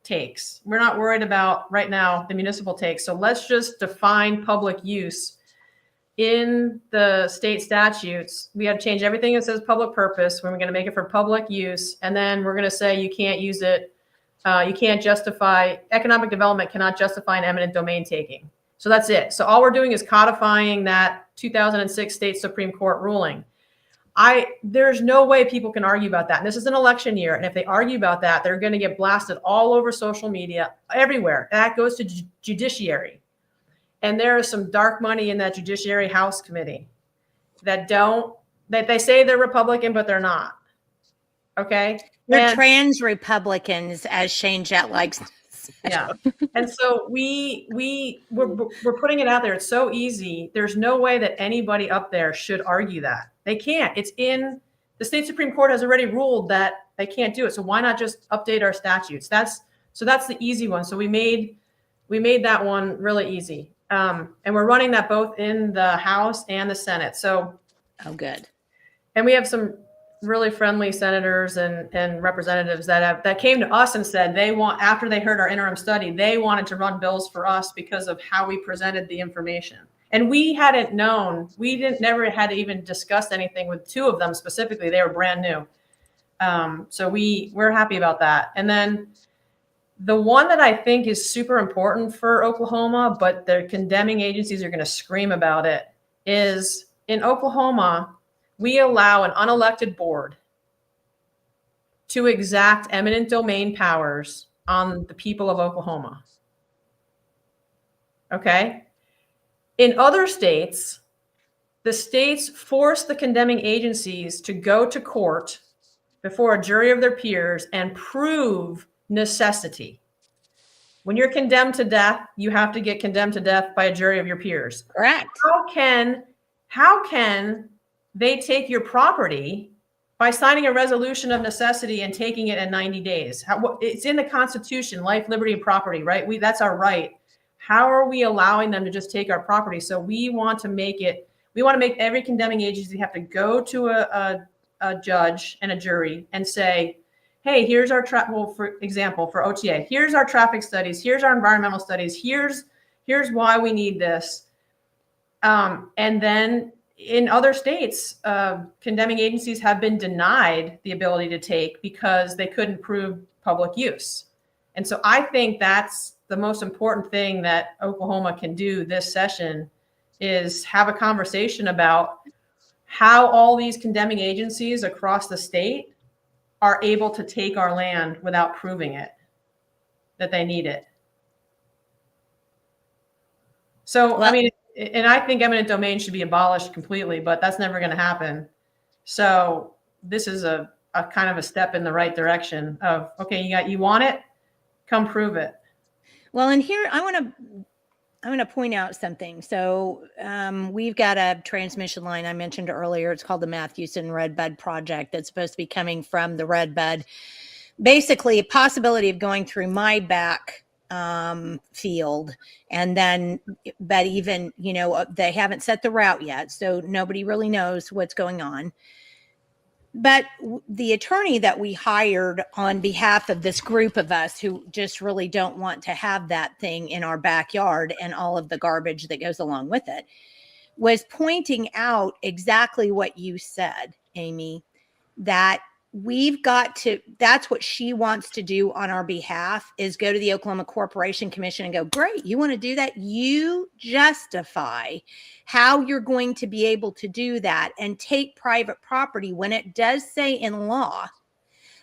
takes. We're not worried about right now the municipal takes. So let's just define public use in the state statutes. We have to change everything that says public purpose when we're going to make it for public use. And then we're going to say you can't use it. You can't justify, economic development cannot justify an eminent domain taking. So that's it. So all we're doing is codifying that 2006 state Supreme Court ruling. There's no way people can argue about that. And this is an election year. And if they argue about that, they're going to get blasted all over social media, everywhere. That goes to judiciary. And there is some dark money in that Judiciary House Committee. that they say they're Republican, but they're not. Okay. They're trans Republicans, as Shane Jett likes to say. Yeah. And so we're putting it out there. It's so easy. There's no way that anybody up there should argue that. They can't. It's in the state Supreme Court has already ruled that they can't do it. So why not just update our statutes? That's the easy one. So we made that one really easy. And we're running that both in the House and the Senate. So, oh, good. And we have some really friendly senators and representatives that came to us and said after they heard our interim study, they wanted to run bills for us because of how we presented the information. And we hadn't known, never had even discussed anything with two of them specifically. They were brand new. So we're happy about that. And then the one that I think is super important for Oklahoma, but the condemning agencies are going to scream about it, is in Oklahoma, we allow an unelected board to exact eminent domain powers on the people of Oklahoma. Okay? In other states, the states force the condemning agencies to go to court before a jury of their peers and prove necessity. When you're condemned to death, you have to get condemned to death by a jury of your peers. Correct. How can they take your property by signing a resolution of necessity and taking it in 90 days? It's in the Constitution, life, liberty, and property, right? That's our right. How are we allowing them to just take our property? So we want to make every condemning agency have to go to a judge and a jury and say, hey, here's our for example, for OTA, here's our traffic studies, here's our environmental studies, here's why we need this. And then in other states, condemning agencies have been denied the ability to take because they couldn't prove public use. And so I think that's the most important thing that Oklahoma can do this session is have a conversation about how all these condemning agencies across the state are able to take our land without proving it, that they need it. So, I mean, and I think eminent domain should be abolished completely, but that's never going to happen. So this is a kind of a step in the right direction of, okay, you want it, come prove it. Well, and here I want to point out something. So we've got a transmission line I mentioned earlier. It's called the Matthewson Redbud Project that's supposed to be coming from the Redbud. Basically, a possibility of going through my back field. And then, but even, they haven't set the route yet. So nobody really knows what's going on. But the attorney that we hired on behalf of this group of us who just really don't want to have that thing in our backyard and all of the garbage that goes along with it was pointing out exactly what you said, Amy, that we've got to, that's what she wants to do on our behalf is go to the Oklahoma Corporation Commission and go, great, you want to do that? You justify how you're going to be able to do that and take private property when it does say in law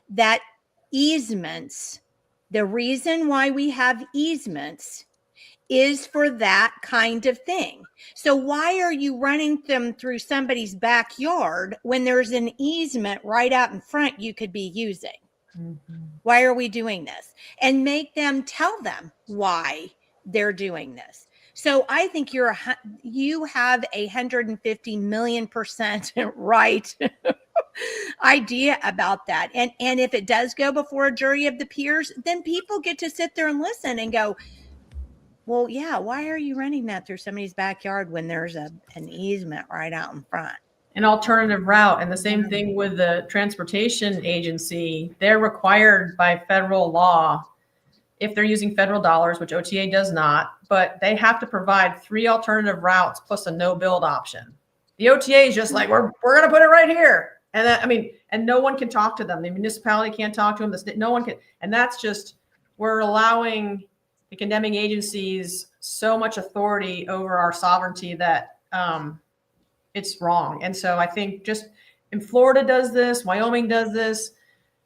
that easements, the reason why we have easements is for that kind of thing. So why are you running them through somebody's backyard when there's an easement right out in front you could be using? Mm-hmm. Why are we doing this? And make them tell them why they're doing this. So I think you have 150 million% right idea about that. And if it does go before a jury of the peers, then people get to sit there and listen and go, well, yeah, why are you running that through somebody's backyard when there's an easement right out in front? An alternative route. And the same thing with the transportation agency. They're required by federal law, if they're using federal dollars, which OTA does not, but they have to provide 3 alternative routes plus a no build option. The OTA is just like, we're going to put it right here. And that, and no one can talk to them. The municipality can't talk to them. No one can. And that's just, we're allowing the condemning agencies so much authority over our sovereignty that it's wrong. And so I think just in Florida does this, Wyoming does this,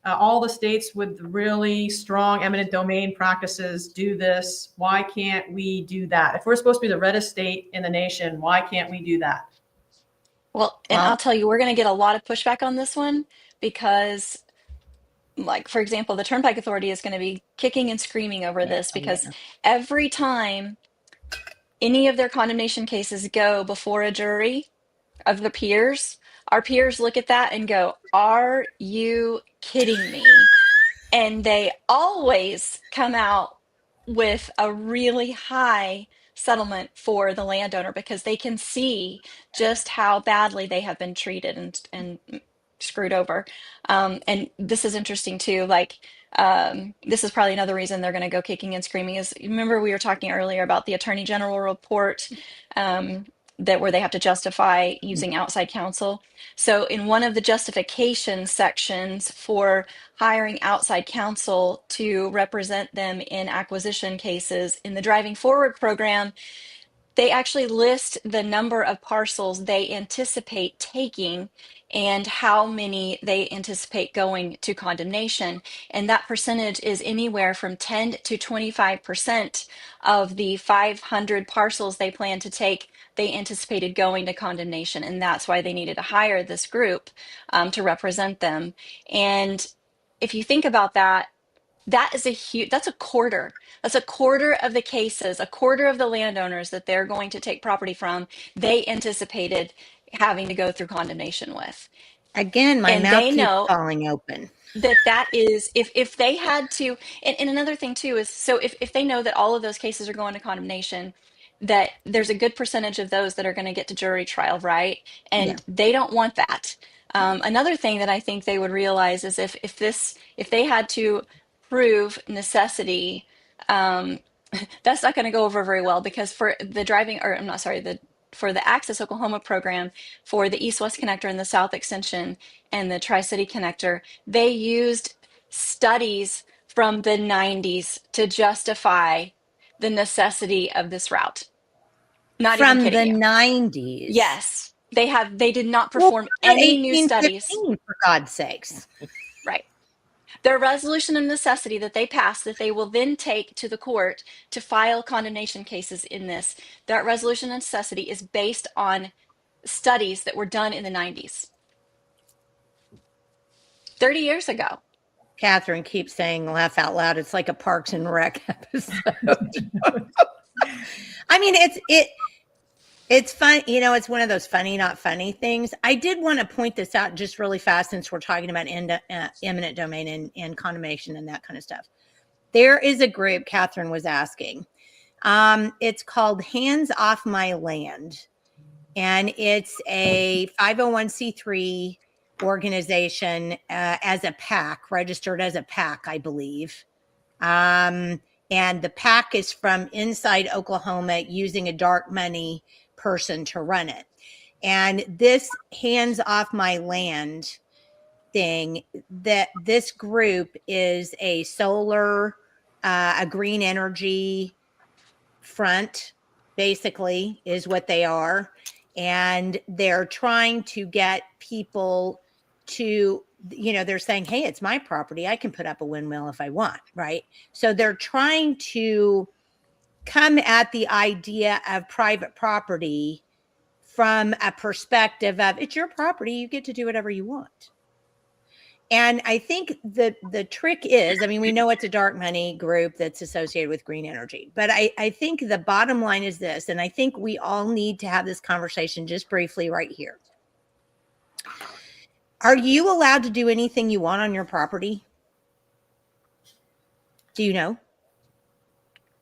all the states with really strong eminent domain practices do this. Why can't we do that? If we're supposed to be the reddest state in the nation, why can't we do that? Well, and I'll tell you, we're going to get a lot of pushback on this one because, like, for example, the Turnpike Authority is going to be kicking and screaming over this because every time any of their condemnation cases go before a jury of the peers, our peers look at that and go, "Are you kidding me?" And they always come out with a really high settlement for the landowner because they can see just how badly they have been treated and screwed over. And this is interesting too. Like, this is probably another reason they're going to go kicking and screaming. Is, remember we were talking earlier about the Attorney General report, that where they have to justify using outside counsel. So in one of the justification sections for hiring outside counsel to represent them in acquisition cases in the Driving Forward program, they actually list the number of parcels they anticipate taking and how many they anticipate going to condemnation. And that percentage is anywhere from 10 to 25% of the 500 parcels they plan to take, they anticipated going to condemnation. And that's why they needed to hire this group to represent them. And if you think about that, that is that's a quarter. That's a quarter of the cases, a quarter of the landowners that they're going to take property from, they anticipated having to go through condemnation with. Again, my And mouth they keeps know falling open. that is, if they had to, and another thing too is, so if they know that all of those cases are going to condemnation, that there's a good percentage of those that are going to get to jury trial, right? And they don't want that. Another thing that I think they would realize is if they had to prove necessity, that's not going to go over very well because for the driving, or I'm not sorry, for the Access Oklahoma program, for the East-West Connector and the South Extension and the Tri-City Connector, they used studies from the 90s to justify the necessity of this route. Not even From the kidding you. 90s. Yes, they did not perform any new studies. 1815, for God's sakes. Right. Their resolution of necessity that they pass, that they will then take to the court to file condemnation cases in this, that resolution of necessity is based on studies that were done in the 90s. 30 years ago. Catherine keeps saying, laugh out loud. It's like a Parks and Rec episode. I mean, it's fun. You know, it's one of those funny, not funny things. I did want to point this out just really fast since we're talking about eminent domain and condemnation and that kind of stuff. There is a group, Catherine was asking. It's called Hands Off My Land. And it's a 501c3 organization as a PAC, registered as a PAC, I believe. And the PAC is from inside Oklahoma using a dark money person to run it. And this Hands Off My Land thing, that this group is a solar, a green energy front, basically, is what they are. And they're trying to get people to, you know, they're saying, hey, it's my property. I can put up a windmill if I want, right? So they're trying to come at the idea of private property from a perspective of, it's your property, you get to do whatever you want. And I think the trick is, I mean, we know it's a dark money group that's associated with green energy, but I think the bottom line is this, and I think we all need to have this conversation just briefly right here. Are you allowed to do anything you want on your property? Do you know?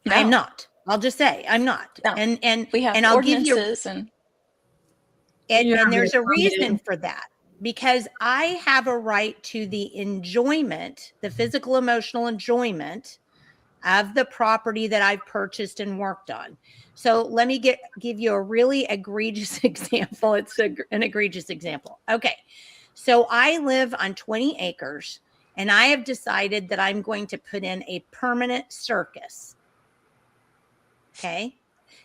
No. I'm not. I'll just say I'm not. No. And we have I'll give you, ordinances and there's a reason for that. Because I have a right to the enjoyment, the physical, emotional enjoyment of the property that I've purchased and worked on. So let me give you a really egregious example. It's an egregious example. Okay. So I live on 20 acres and I have decided that I'm going to put in a permanent circus. Okay.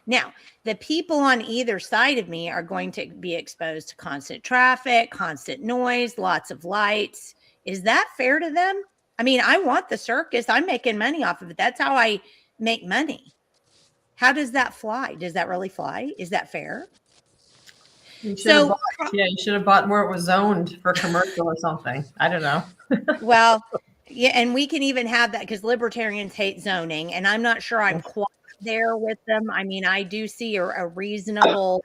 Now, the people on either side of me are going to be exposed to constant traffic, constant noise, lots of lights. Is that fair to them? I mean, I want the circus. I'm making money off of it. That's how I make money. How does that fly? Does that really fly? Is that fair? You should have So, bought, yeah, you should have bought where it was zoned for commercial or something. I don't know. well, yeah, and we can even have that because libertarians hate zoning, and I'm not sure I'm quite there with them. I mean, I do see a reasonable,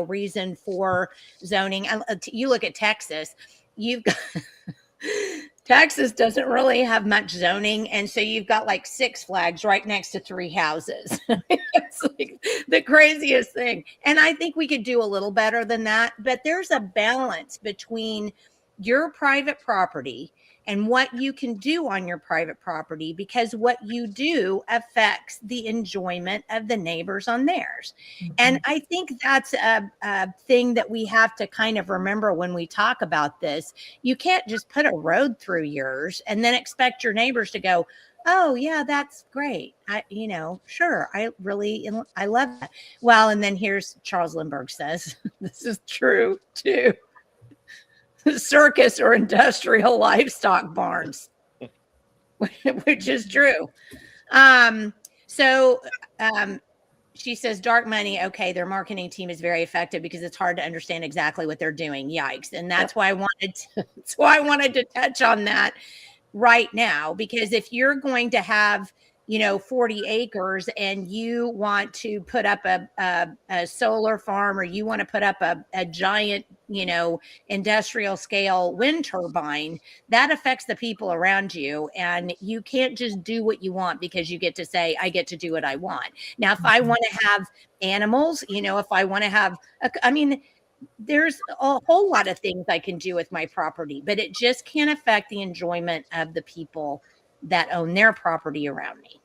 reason for zoning. You look at Texas, you've got Texas doesn't really have much zoning, and so you've got like Six Flags right next to three houses. It's like the craziest thing. And I think we could do a little better than that, but there's a balance between your private property and what you can do on your private property, because what you do affects the enjoyment of the neighbors on theirs. And I think that's a thing that we have to kind of remember when we talk about this. You can't just put a road through yours and then expect your neighbors to go, oh yeah, that's great. Sure. I love that. Well, and then here's Charles Lindbergh says, this is true too. Circus or industrial livestock barns, which is true. So she says dark money. Okay. Their marketing team is very effective because it's hard to understand exactly what they're doing. Yikes. And that's why that's why I wanted to touch on that right now, because if you're going to have 40 acres and you want to put up a solar farm, or you want to put up a giant industrial scale wind turbine, that affects the people around you, and you can't just do what you want because you get to say, I get to do what I want. Now if I want to have animals, if I want to have there's a whole lot of things I can do with my property, but it just can't affect the enjoyment of the people that own their property around me.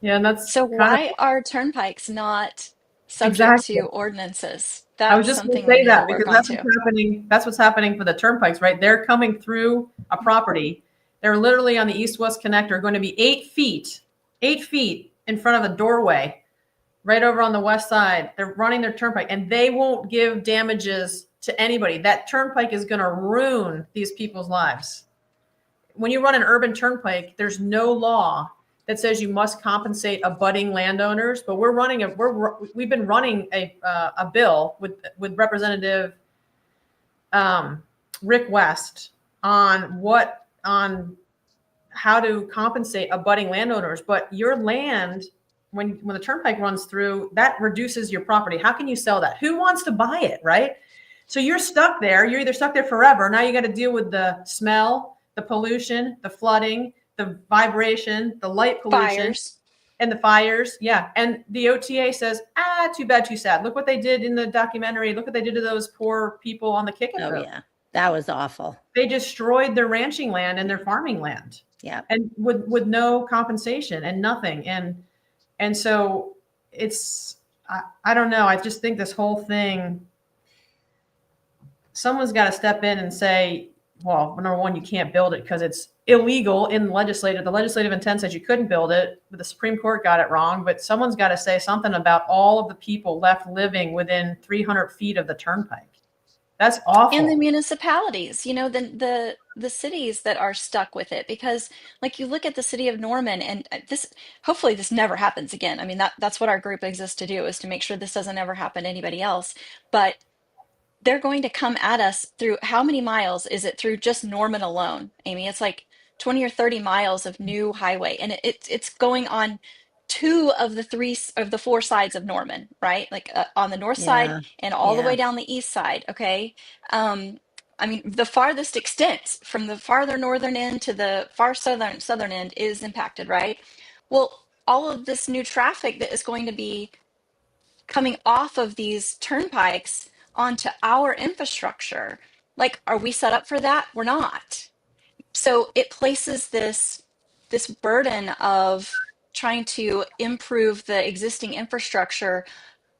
Yeah, and that's So why are turnpikes not subject to ordinances? That's I was just going to something we say need that to work because on that's too. what's happening. That's what's happening for the turnpikes, right? They're coming through a property. They're literally on the east-west connector, going to be 8 feet in front of a doorway, right over on the west side. They're running their turnpike, and they won't give damages to anybody. That turnpike is going to ruin these people's lives. When you run an urban turnpike, there's no law that says you must compensate abutting landowners, but we've been running a bill with Representative Rick West on how to compensate abutting landowners. But your land, when the turnpike runs through, that reduces your property. How can you sell that? Who wants to buy it, right? So you're stuck there. You're either stuck there forever. Now you got to deal with the smell, the pollution, the flooding, the vibration, the light pollution, and the fires. Yeah. And the OTA says, too bad, too sad. Look what they did in the documentary. Look what they did to those poor people on the Kick-It Road. Yeah. That was awful. They destroyed their ranching land and their farming land. Yeah. And with no compensation and nothing. And so it's, I don't know. I just think this whole thing, someone's got to step in and say, well, number one, you can't build it because it's illegal in the legislative. The legislative intent says you couldn't build it, but the Supreme Court got it wrong. But someone's got to say something about all of the people left living within 300 feet of the turnpike. That's awful. And the municipalities, the cities that are stuck with it, because like you look at the city of Norman, and hopefully this never happens again. I mean, that's what our group exists to do, is to make sure this doesn't ever happen to anybody else. But they're going to come at us through, how many miles is it through just Norman alone, Amy? It's like 20 or 30 miles of new highway, and it's going on 2 of the 4 sides of Norman, right? Like on the north side and all the way down the east side. Okay. The farthest extent from the farther northern end to the far southern end is impacted, right? Well, all of this new traffic that is going to be coming off of these turnpikes onto our infrastructure, like, are we set up for that? We're not. So it places this burden of trying to improve the existing infrastructure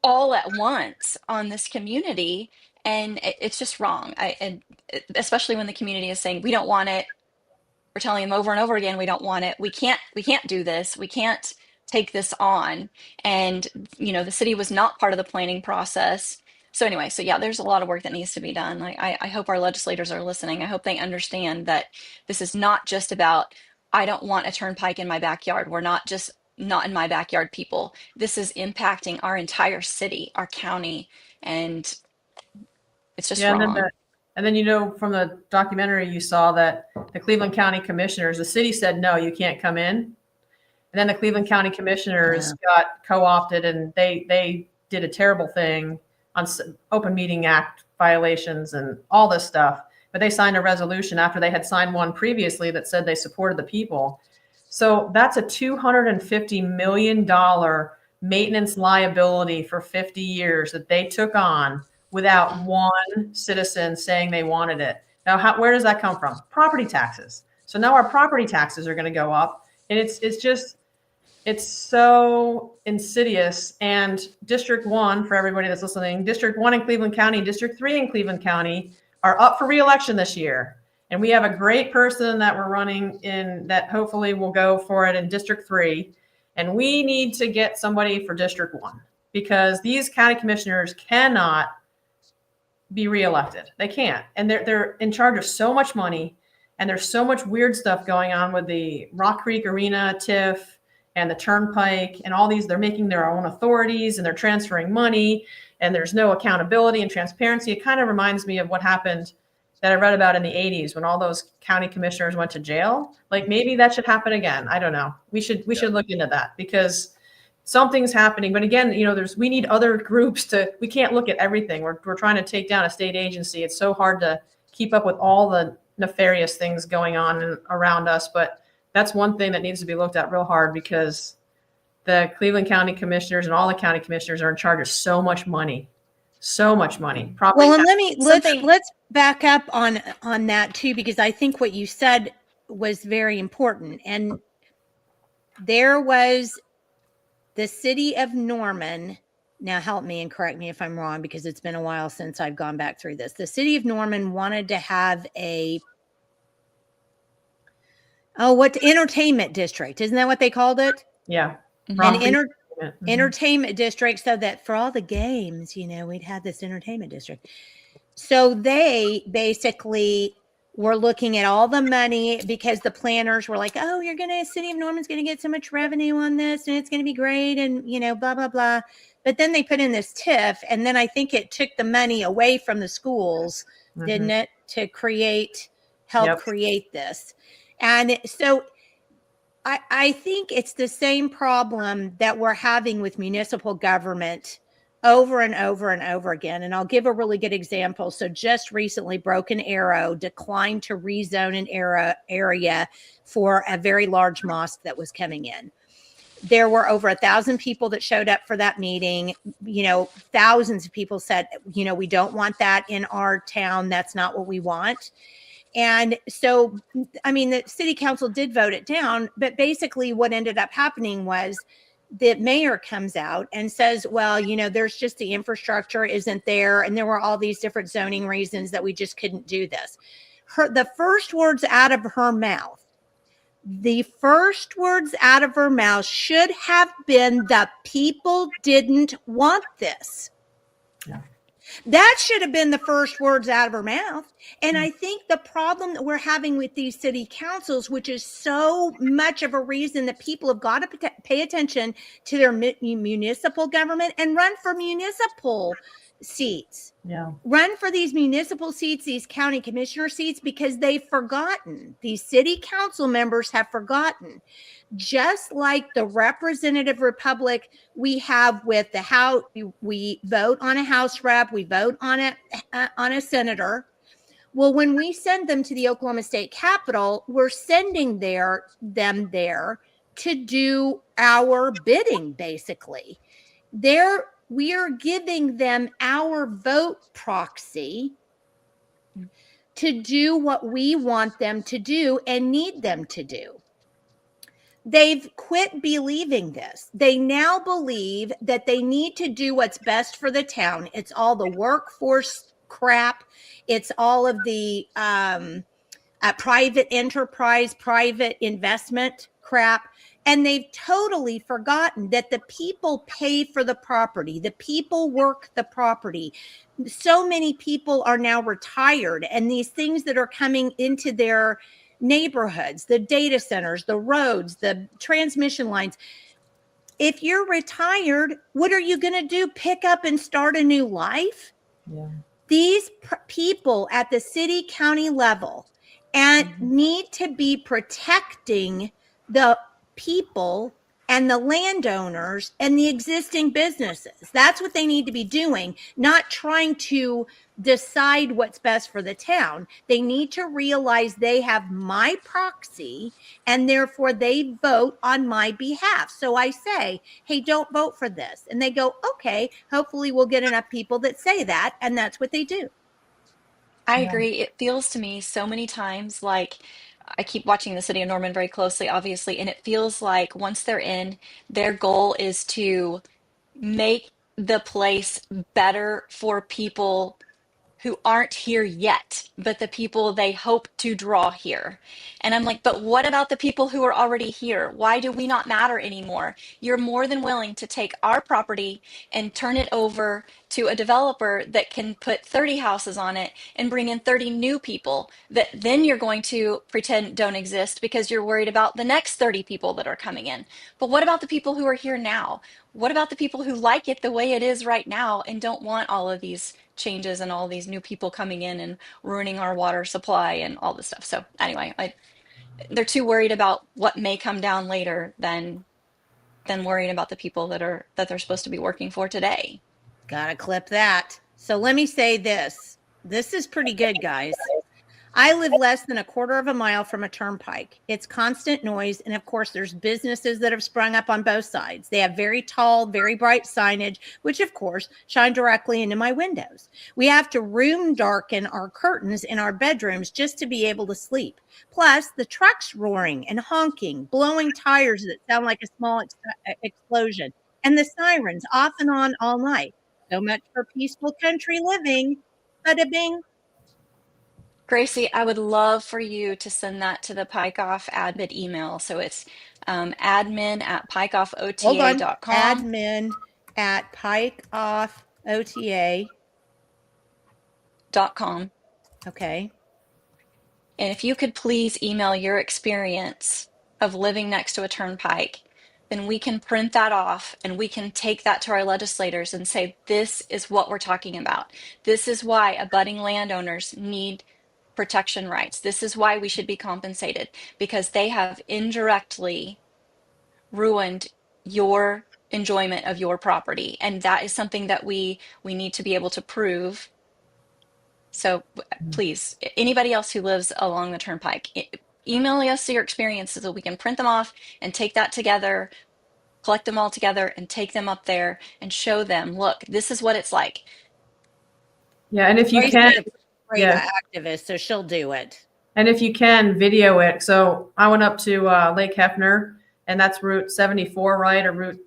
all at once on this community, and it's just wrong. And especially when the community is saying, we don't want it. We're telling them over and over again, we don't want it. We can't do this. We can't take this on. And the city was not part of the planning process. So anyway, there's a lot of work that needs to be done. I hope our legislators are listening. I hope they understand that this is not just about, I don't want a turnpike in my backyard. We're not just not in my backyard people. This is impacting our entire city, our county, and It's just Yeah, wrong. and then from the documentary you saw that the Cleveland County Commissioners, the city said no, you can't come in, and then the Cleveland County Commissioners got co-opted, and they did a terrible thing on Open Meeting Act violations and all this stuff. But they signed a resolution after they had signed one previously that said they supported the people. So that's a $250 million maintenance liability for 50 years that they took on without one citizen saying they wanted it. Now, where does that come from? Property taxes. So now our property taxes are going to go up, and it's so insidious. And District 1, for everybody that's listening, District 1 in Cleveland County, District 3 in Cleveland County are up for re-election this year. And we have a great person that we're running in that hopefully will go for it in District 3. And we need to get somebody for District 1 because these county commissioners cannot be reelected. They can't. And they're in charge of so much money, and there's so much weird stuff going on with the Rock Creek Arena TIF and the Turnpike and all these. They're making their own authorities, and they're transferring money, and there's no accountability and transparency. It kind of reminds me of what happened that I read about in the 80s when all those county commissioners went to jail. Like maybe that should happen again. I don't know. We should look into that because something's happening. But again, we need other groups we can't look at everything. We're trying to take down a state agency. It's so hard to keep up with all the nefarious things going on around us. But that's one thing that needs to be looked at real hard because the Cleveland County commissioners and all the county commissioners are in charge of so much money. Well, and let's back up on that too, because I think what you said was very important. And there was the city of Norman. Now help me and correct me if I'm wrong, because it's been a while since I've gone back through this. The city of Norman wanted to have entertainment district. Isn't that what they called it? Yeah. An entertainment district, so that for all the games, we'd have this entertainment district. So they basically were looking at all the money because the planners were like, oh, city of Norman's going to get so much revenue on this and it's going to be great. And, blah, blah, blah. But then they put in this TIF, and then I think it took the money away from the schools, didn't it, to help create this. And so I think it's the same problem that we're having with municipal government over and over and over again. And I'll give a really good example. So just recently, Broken Arrow declined to rezone an area for a very large mosque that was coming in. There were over 1,000 people that showed up for that meeting. Thousands of people said, we don't want that in our town. That's not what we want. And so, the city council did vote it down, but basically what ended up happening was the mayor comes out and says, well, there's just the infrastructure isn't there. And there were all these different zoning reasons that we just couldn't do this. The first words out of her mouth should have been the people didn't want this. Yeah. That should have been the first words out of her mouth. And I think the problem that we're having with these city councils, which is so much of a reason that people have got to pay attention to their municipal government and run for municipal seats. Yeah. Run for these municipal seats, these county commissioner seats, because they've forgotten. These city council members have forgotten. Just like the representative republic we have with the House, we vote on a House rep, we vote on a senator. Well, when we send them to the Oklahoma State Capitol, we're sending them there to do our bidding, basically. We are giving them our vote proxy to do what we want them to do and need them to do. They've quit believing this. They now believe that they need to do what's best for the town. It's all the workforce crap. It's all of the private enterprise, private investment crap. And they've totally forgotten that the people pay for the property. The people work the property. So many people are now retired, and these things that are coming into their neighborhoods, the data centers, the roads, the transmission lines. If you're retired, what are you going to do? Pick up and start a new life? Yeah. these people at the city county level and need to be protecting the people and the landowners and the existing businesses. That's what they need to be doing, not trying to decide what's best for the town. They need to realize they have my proxy and therefore they vote on my behalf. So I say, hey, don't vote for this. And they go, okay, hopefully we'll get enough people that say that. And that's what they do. I agree. It feels to me so many times like I keep watching the city of Norman very closely, obviously, and it feels like once they're in, their goal is to make the place better for people who aren't here yet, but the people they hope to draw here. And I'm like, but what about the people who are already here? Why do we not matter anymore? You're more than willing to take our property and turn it over to a developer that can put 30 houses on it and bring in 30 new people that then you're going to pretend don't exist because you're worried about the next 30 people that are coming in. But what about the people who are here now? What about the people who like it the way it is right now and don't want all of these changes and all these new people coming in and ruining our water supply and all this stuff? So anyway, they're too worried about what may come down later than worrying about the people that they're supposed to be working for today. Gotta clip that. So let me say this. This is pretty good, guys. I live less than a quarter of a mile from a turnpike. It's constant noise. And of course, there's businesses that have sprung up on both sides. They have very tall, very bright signage, which of course shine directly into my windows. We have to room darken our curtains in our bedrooms just to be able to sleep. Plus, the trucks roaring and honking, blowing tires that sound like a small explosion, and the sirens off and on all night. So much for peaceful country living. Bada bing. Gracie, I would love for you to send that to the PikeOff admin email. So it's admin at Hold on. PikeOffOTA.com. Admin at PikeOffOTA.com. Okay. And if you could please email your experience of living next to a turnpike, then we can print that off and we can take that to our legislators and say, this is what we're talking about. This is why abutting landowners need protection rights. This is why we should be compensated, because they have indirectly ruined your enjoyment of your property. And that is something that we need to be able to prove. So please, anybody else who lives along the turnpike, email us your experiences so we can print them off and take that together, collect them all together and take them up there and show them, look, this is what it's like. Yeah, and if you Grace can, is a great activist, so she'll do it. and if you can, video it. So I went up to Lake Hefner, and that's Route 74, right, or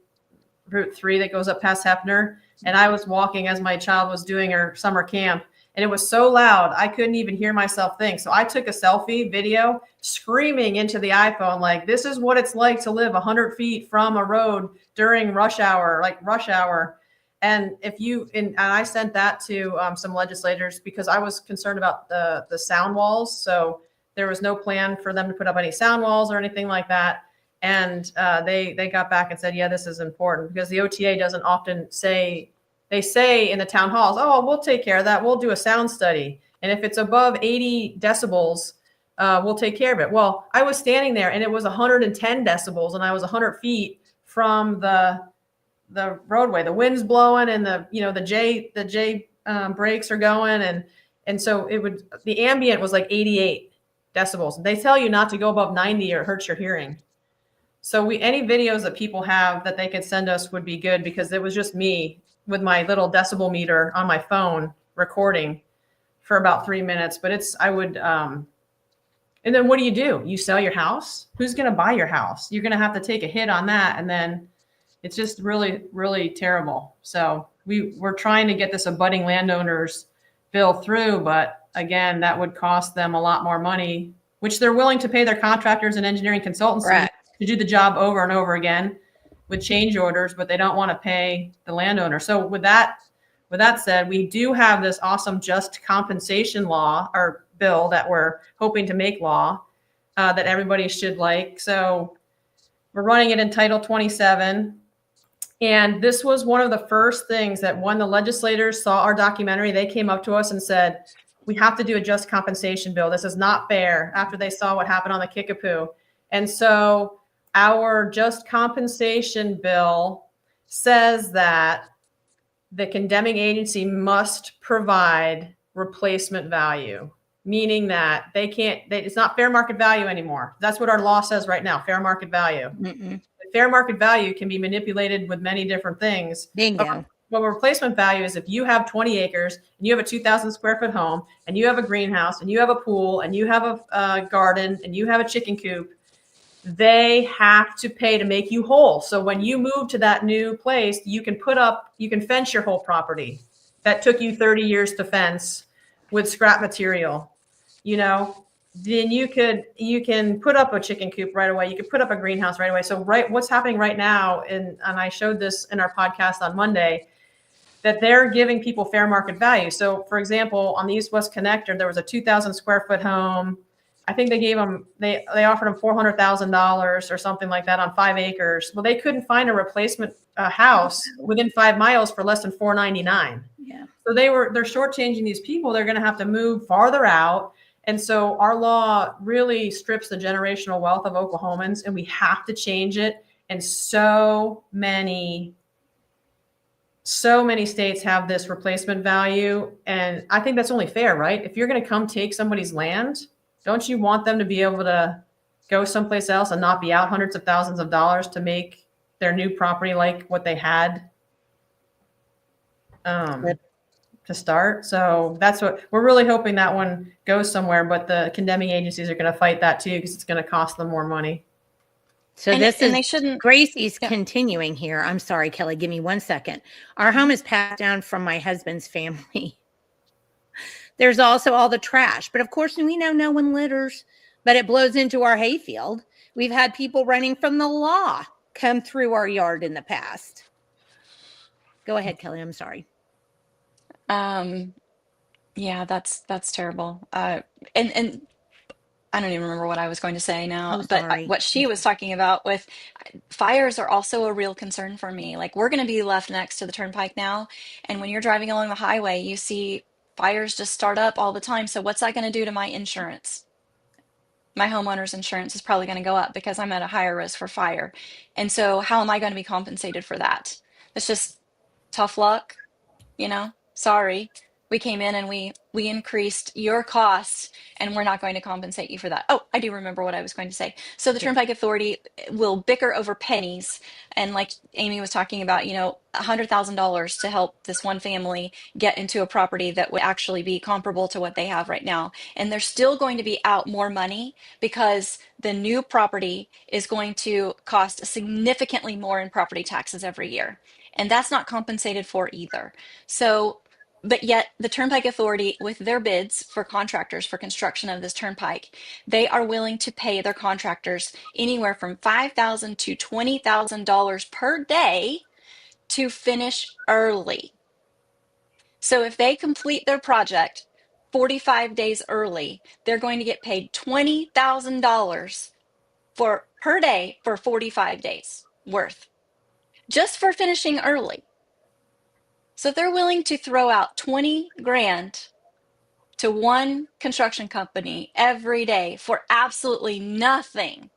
Route 3 that goes up past Hefner. And I was walking as my child was doing her summer camp, and it was so loud I couldn't even hear myself think. So I took a selfie video, screaming into the iPhone, like, this is what it's like to live 100 feet from a road during rush hour, like rush hour. And and I sent that to some legislators because I was concerned about the sound walls. So there was no plan for them to put up any sound walls or anything like that. And they got back and said, yeah, this is important, because the OTA doesn't often say, they say in the town halls, oh, we'll take care of that. We'll do a sound study. And if it's above 80 decibels, we'll take care of it. Well, I was standing there and it was 110 decibels and I was 100 feet from the roadway. The wind's blowing and the J brakes are going. And so the ambient was like 88 decibels. They tell you not to go above 90 or it hurts your hearing. So any videos that people have that they could send us would be good, because it was just me with my little decibel meter on my phone recording for about 3 minutes. But and then what do? You sell your house? Who's going to buy your house? You're going to have to take a hit on that. And then it's just really, really terrible. So we're trying to get this abutting landowners bill through, but again, that would cost them a lot more money, which they're willing to pay their contractors and engineering consultants to do the job over and over again with change orders, but they don't want to pay the landowner. So with that said, we do have this awesome just compensation law or bill that we're hoping to make law that everybody should like. So we're running it in Title 27. And this was one of the first things that when the legislators saw our documentary, they came up to us and said, we have to do a just compensation bill. This is not fair, after they saw what happened on the Kickapoo. And so our just compensation bill says that the condemning agency must provide replacement value, meaning that it's not fair market value anymore. That's what our law says right now, fair market value. Mm-mm. Fair market value can be manipulated with many different things. Bingo. But replacement value is if you have 20 acres and you have a 2,000 square foot home and you have a greenhouse and you have a pool and you have a garden and you have a chicken coop, they have to pay to make you whole. So when you move to that new place, you can fence your whole property that took you 30 years to fence with scrap material, then you can put up a chicken coop right away. You could put up a greenhouse right away. So what's happening right now, and I showed this in our podcast on Monday, that they're giving people fair market value. So for example, on the East-West Connector, there was a 2,000 square foot home. I think they offered them $400,000 or something like that on 5 acres. Well, they couldn't find a replacement house within 5 miles for less than $499. Yeah. So they're shortchanging these people. They're going to have to move farther out. And so our law really strips the generational wealth of Oklahomans, and we have to change it. And so many states have this replacement value. And I think that's only fair, right? If you're going to come take somebody's land, don't you want them to be able to go someplace else and not be out hundreds of thousands of dollars to make their new property like what they had to start? So that's what we're really hoping, that one goes somewhere, but the condemning agencies are going to fight that too, because it's going to cost them more money. So they shouldn't. Gracie's continuing here. I'm sorry, Kelly, give me 1 second. Our home is passed down from my husband's family. There's also all the trash, but of course we know no one litters, but it blows into our hayfield. We've had people running from the law come through our yard in the past. Go ahead, Kelly. I'm sorry. Yeah, that's terrible. And I don't even remember what I was going to say now, Oh, but sorry. what she was talking about with fires are also a real concern for me. Like, we're going to be left next to the turnpike now, and when you're driving along the highway, you see fires just start up all the time. So what's that going to do to my insurance? My homeowner's insurance is probably going to go up because I'm at a higher risk for fire. And so how am I going to be compensated for that? It's just tough luck, sorry. We came in and we increased your costs, and we're not going to compensate you for that. Oh, I do remember what I was going to say. So the Turnpike Authority will bicker over pennies. And like Amy was talking about, $100,000 to help this one family get into a property that would actually be comparable to what they have right now. And they're still going to be out more money because the new property is going to cost significantly more in property taxes every year. And that's not compensated for either. So, but yet the Turnpike Authority, with their bids for contractors for construction of this turnpike, they are willing to pay their contractors anywhere from $5,000 to $20,000 per day to finish early. So if they complete their project 45 days early, they're going to get paid $20,000 per day for 45 days worth, just for finishing early. So they're willing to throw out 20 grand to one construction company every day for absolutely nothing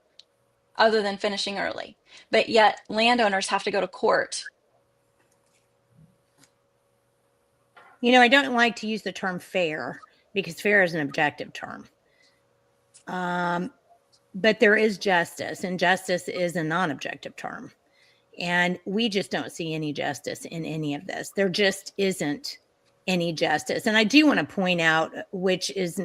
other than finishing early. But yet landowners have to go to court. I don't like to use the term fair because fair is an objective term. But there is justice, and justice is a non-objective term. And we just don't see any justice in any of this. There just isn't any justice. And I do want to point out, which is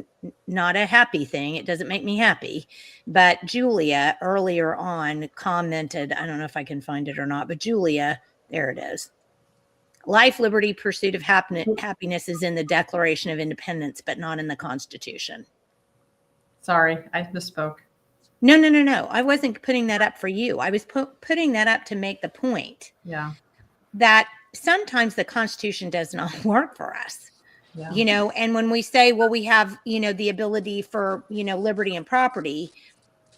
not a happy thing, it doesn't make me happy, but Julia earlier on commented, I don't know if I can find it or not, but Julia, there it is. Life, liberty, pursuit of happiness is in the Declaration of Independence, but not in the Constitution. Sorry, I misspoke. No. I wasn't putting that up for you. I was putting that up to make the point. Yeah. That sometimes the Constitution does not work for us. Yeah. And when we say, well, we have, the ability for, liberty and property,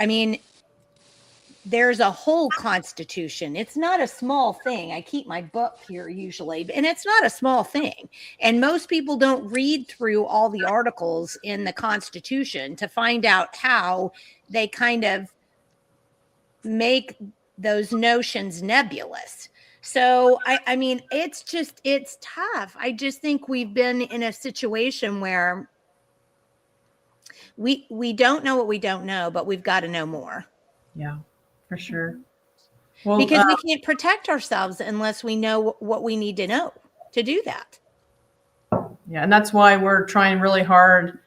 I mean, there's a whole constitution. It's not a small thing. I keep my book here usually, and it's not a small thing. And most people don't read through all the articles in the Constitution to find out how they kind of make those notions nebulous. So I mean, it's tough. I just think we've been in a situation where we don't know what we don't know, but we've got to know more. Yeah, for sure. Well, Because we can't protect ourselves unless we know what we need to know to do that. yeah, and that's why we're trying really hard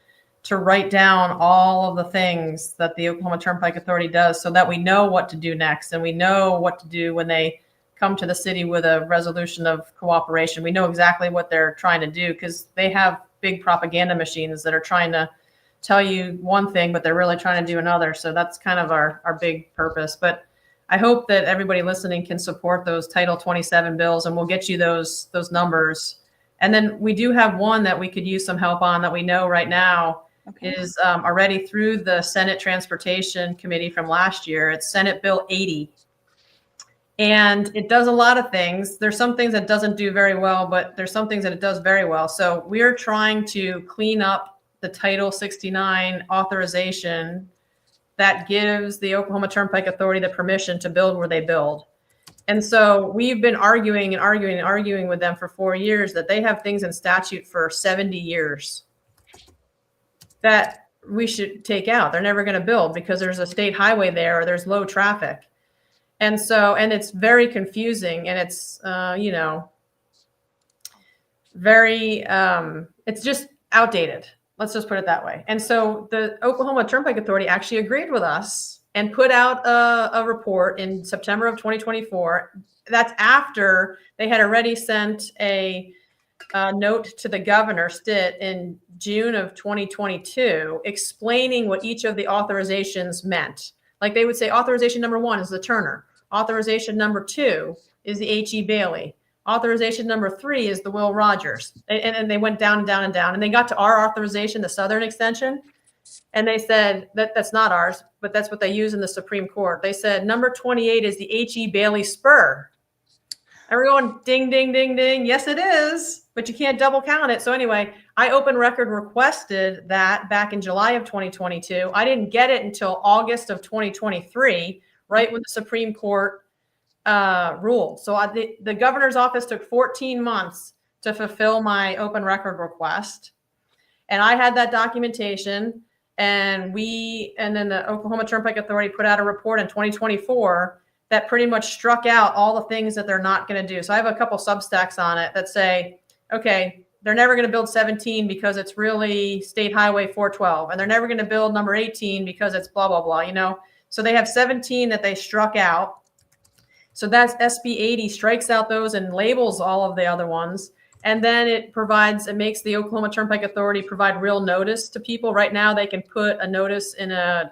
to write down all of the things that the Oklahoma Turnpike Authority does so that we know what to do next, and we know what to do when they come to the city with a resolution of cooperation. We know exactly what they're trying to do because they have big propaganda machines that are trying to tell you one thing, but they're really trying to do another. So that's kind of our big purpose. But I hope that everybody listening can support those Title 27 bills, and we'll get you those numbers. And then we do have one that we could use some help on that we know right now is already through the Senate Transportation Committee from last year. It's Senate Bill 80. And it does a lot of things. There's some things that doesn't do very well, but there's some things that it does very well. So we're trying to clean up the Title 69 authorization that gives the Oklahoma Turnpike Authority the permission to build where they build. And so we've been arguing with them for 4 years that they have things in statute for 70 years that we should take out. They're never going to build because there's a state highway there or there's low traffic. And so, and it's very confusing, and it's, very, it's just outdated. Let's just put it that way. And so the Oklahoma Turnpike Authority actually agreed with us and put out a report in September of 2024. That's after they had already sent a note to the governor, Stitt, in June of 2022, explaining what each of the authorizations meant. Like they would say, authorization number 1 is the Turner. Authorization number 2 is the H.E. Bailey. Authorization number 3 is the Will Rogers. And they went down and down and down. And they got to our authorization, the Southern Extension. And they said that's not ours, but that's what they use in the Supreme Court. They said number 28 is the H.E. Bailey Spur. And we're going ding, ding, ding, ding. Yes, it is, but you can't double count it. So anyway, I open record requested that back in July of 2022. I didn't get it until August of 2023, right when the Supreme Court ruled. So the governor's office took 14 months to fulfill my open record request. And I had that documentation, and then the Oklahoma Turnpike Authority put out a report in 2024 that pretty much struck out all the things that they're not going to do. So I have a couple substacks on it that say, okay, they're never going to build 17 because it's really State Highway 412. And they're never going to build number 18 because it's blah, blah, blah, So they have 17 that they struck out. So that's SB 80 strikes out those and labels all of the other ones. And then it makes the Oklahoma Turnpike Authority provide real notice to people. Right now, they can put a notice in a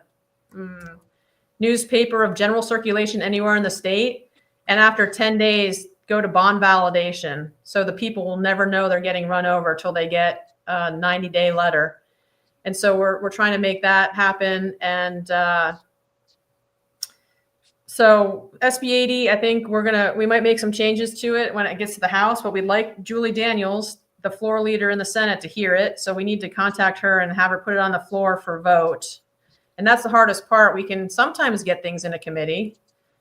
newspaper of general circulation anywhere in the state. And after 10 days, go to bond validation. So the people will never know they're getting run over till they get a 90-day letter. And so we're trying to make that happen. And so SB 80, I think we might make some changes to it when it gets to the House, but we'd like Julie Daniels, the floor leader in the Senate, to hear it. So we need to contact her and have her put it on the floor for vote. And that's the hardest part. We can sometimes get things in a committee,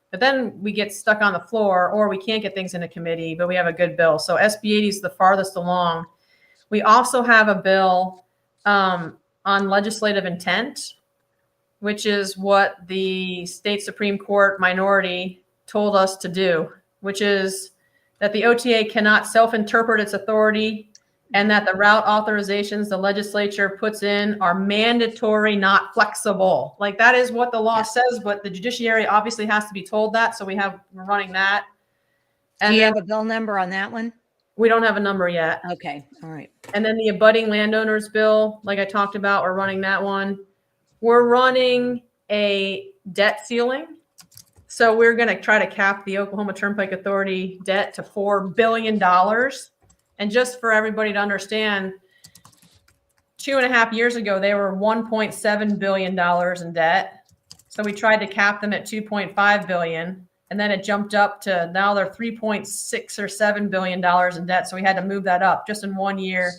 but then we get stuck on the floor, or we can't get things in a committee, but we have a good bill. So SB 80 is the farthest along. We also have a bill on legislative intent, which is what the state Supreme Court minority told us to do, which is that the OTA cannot self-interpret its authority, and that the route authorizations the legislature puts in are mandatory, not flexible. Like that is what the law says, but the judiciary obviously has to be told that. So we're running that. And do you have a bill number on that one? We don't have a number yet. Okay. All right. And then the abutting landowners bill, like I talked about, we're running that one. We're running a debt ceiling. So we're going to try to cap the Oklahoma Turnpike Authority debt to $4 billion. And just for everybody to understand, 2.5 years ago, they were $1.7 billion in debt. So we tried to cap them at 2.5 billion, and then it jumped up to now they're 3.6 or $7 billion in debt. So we had to move that up just in 1 year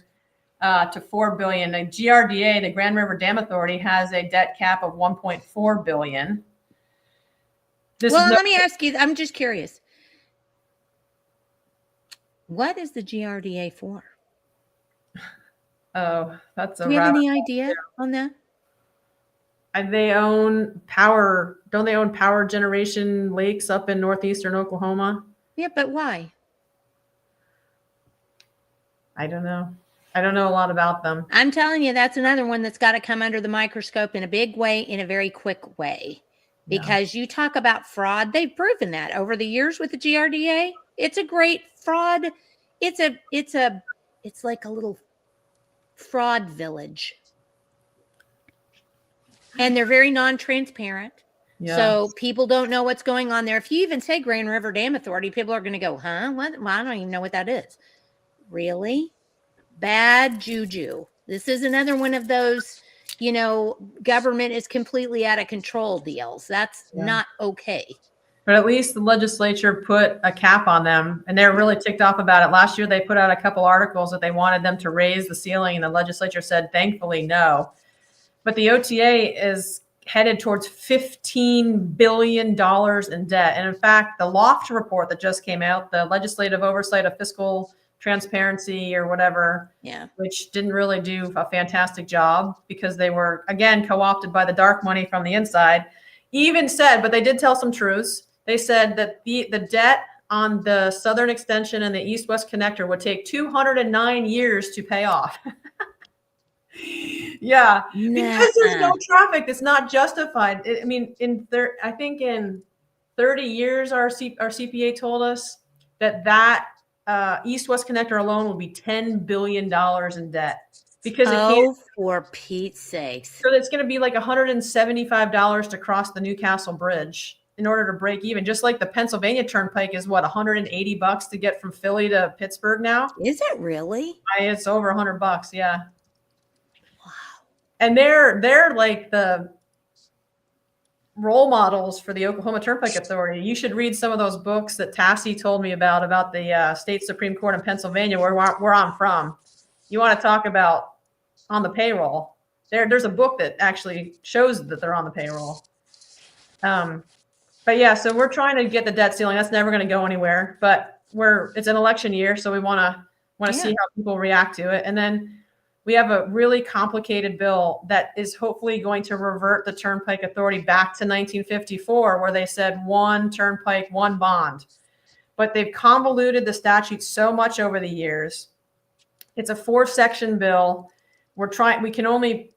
to 4 billion. The GRDA, the Grand River Dam Authority, has a debt cap of 1.4 billion. Well, let me ask you, I'm just curious. What is the GRDA for? Oh, that's a Do we have any idea on that? They own power. Don't they own power generation lakes up in northeastern Oklahoma? Yeah, but why? I don't know. I don't know a lot about them. I'm telling you, that's another one that's got to come under the microscope in a big way, in a very quick way. Because you talk about fraud, they've proven that over the years with the GRDA. It's a great fraud. It's like a little fraud village. And they're very non-transparent. Yeah. So people don't know what's going on there. If you even say Grand River Dam Authority, people are going to go, huh? What? Well, I don't even know what that is. Really? Bad juju. This is another one of those, government is completely out of control deals. That's not okay. But at least the legislature put a cap on them, and they're really ticked off about it. Last year, they put out a couple articles that they wanted them to raise the ceiling, and the legislature said, thankfully, no. But the OTA is headed towards $15 billion in debt. And in fact, the Loft report that just came out, the Legislative Oversight of Fiscal Transparency or whatever, which didn't really do a fantastic job because they were, again, co-opted by the dark money from the inside, even said, but they did tell some truths. They said that the debt on the southern extension and the east-west connector would take 209 years to pay off. Because there's no traffic. It's not justified. I think in 30 years, our CPA told us that east-west connector alone will be $10 billion in debt because it can't. For Pete's sakes! So it's going to be like $175 to cross the Newcastle Bridge in order to break even. Just like the Pennsylvania Turnpike is what, $180 to get from Philly to Pittsburgh now. Is it really? It's over $100. Yeah. Wow. And they're like the role models for the Oklahoma Turnpike Authority. You should read some of those books that Tassie told me about the state Supreme Court in Pennsylvania, where I'm from. You want to talk about on the payroll. There's a book that actually shows that they're on the payroll. But yeah, so we're trying to get the debt ceiling. That's never going to go anywhere, but it's an election year. So we want to see how people react to it. And then we have a really complicated bill that is hopefully going to revert the Turnpike Authority back to 1954, where they said one turnpike, one bond. But they've convoluted the statute so much over the years. It's a 4-section bill. We can only,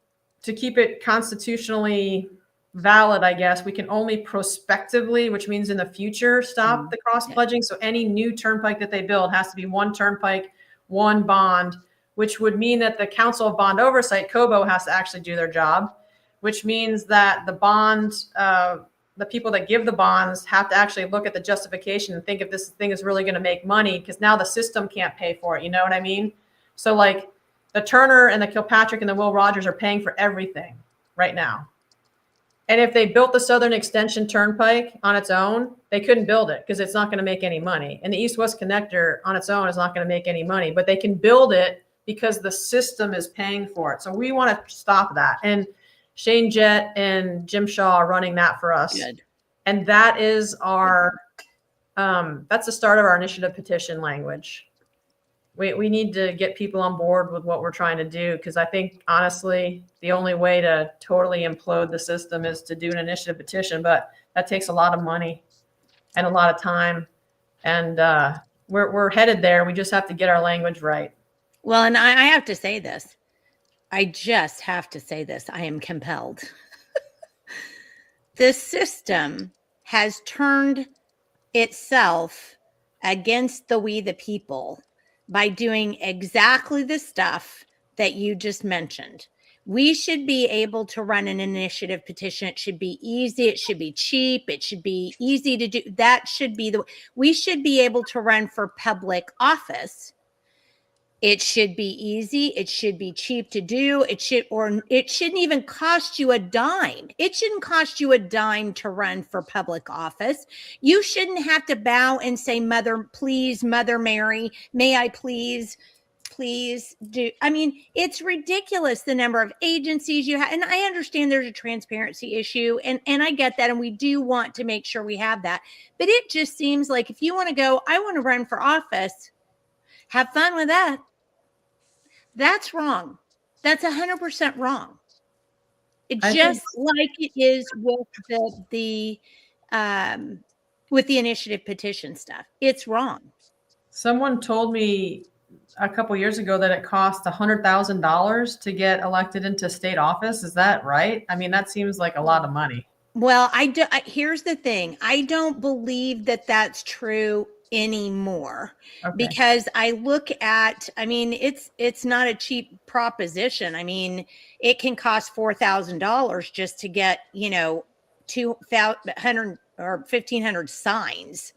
to keep it constitutionally valid, I guess, we can only prospectively, which means in the future, stop the cross-pledging. So any new turnpike that they build has to be one turnpike, one bond, which would mean that the Council of Bond Oversight, COBO, has to actually do their job, which means that the bond, the people that give the bonds have to actually look at the justification and think if this thing is really going to make money, because now the system can't pay for it. You know what I mean? So like the Turner and the Kilpatrick and the Will Rogers are paying for everything right now. And if they built the Southern Extension Turnpike on its own, they couldn't build it because it's not going to make any money. And the East-West Connector on its own is not going to make any money, but they can build it because the system is paying for it. So we want to stop that. And Shane Jett and Jim Shaw are running that for us. Good. And that is that's the start of our initiative petition language. We need to get people on board with what we're trying to do, because I think, honestly, the only way to totally implode the system is to do an initiative petition, but that takes a lot of money and a lot of time. And we're headed there. We just have to get our language right. Well, and I have to say this. I just have to say this. I am compelled. The system has turned itself against we the people by doing exactly the stuff that you just mentioned. We should be able to run an initiative petition. It should be easy. It should be cheap. It should be easy to do. That should be we should be able to run for public office It should be easy. It should be cheap to do. It shouldn't even cost you a dime. It shouldn't cost you a dime to run for public office. You shouldn't have to bow and say, Mother, please, Mother Mary, may I please do. I mean, it's ridiculous the number of agencies you have. And I understand there's a transparency issue, and I get that. And we do want to make sure we have that. But it just seems like if you want to go, I want to run for office, have fun with that. That's wrong. That's 100% wrong. Just like it is with the initiative petition stuff. It's wrong. Someone told me a couple years ago that it cost $100,000 to get elected into state office. Is that right? I mean, that seems like a lot of money. Well, here's the thing. I don't believe that that's true anymore, because I look at, I mean, it's not a cheap proposition. I mean, it can cost $4,000 just to get, 2,100 or 1,500 signs.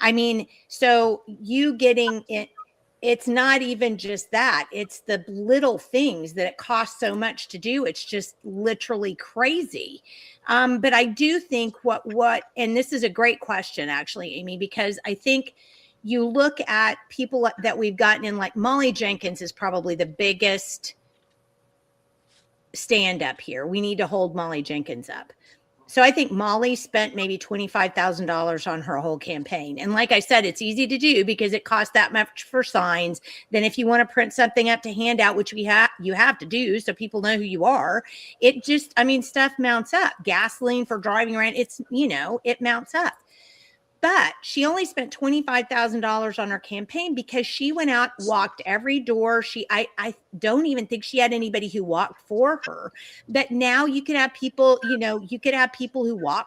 I mean, so you getting it, it's not even just that. It's the little things that it costs so much to do. It's just literally crazy. But I do think and this is a great question, actually, Amy, because I think you look at people that we've gotten in, like Molly Jenkins is probably the biggest stand up here. We need to hold Molly Jenkins up. So I think Molly spent maybe $25,000 on her whole campaign. And like I said, it's easy to do because it costs that much for signs. Then if you want to print something up to hand out, which you have to do so people know who you are, it just, I mean, stuff mounts up. Gasoline for driving around, it's, it mounts up. But she only spent $25,000 on her campaign because she went out, walked every door. I don't even think she had anybody who walked for her. But now you could have people, who walk,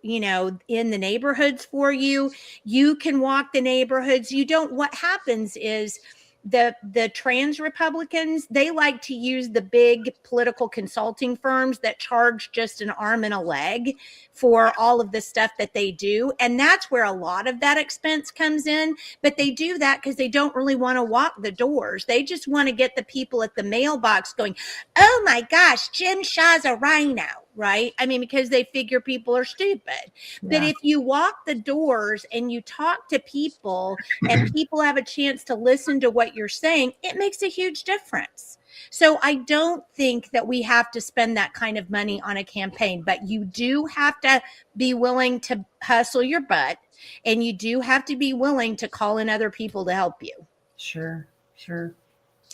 in the neighborhoods for you. You can walk the neighborhoods. What happens is the trans Republicans, they like to use the big political consulting firms that charge just an arm and a leg for all of the stuff that they do. And that's where a lot of that expense comes in. But they do that because they don't really want to walk the doors. They just want to get the people at the mailbox going, oh my gosh, Jim Shaw's a rhino, right? I mean, because they figure people are stupid. Yeah. But if you walk the doors and you talk to people and people have a chance to listen to what you're saying, it makes a huge difference. So I don't think that we have to spend that kind of money on a campaign, but you do have to be willing to hustle your butt, and you do have to be willing to call in other people to help you. Sure.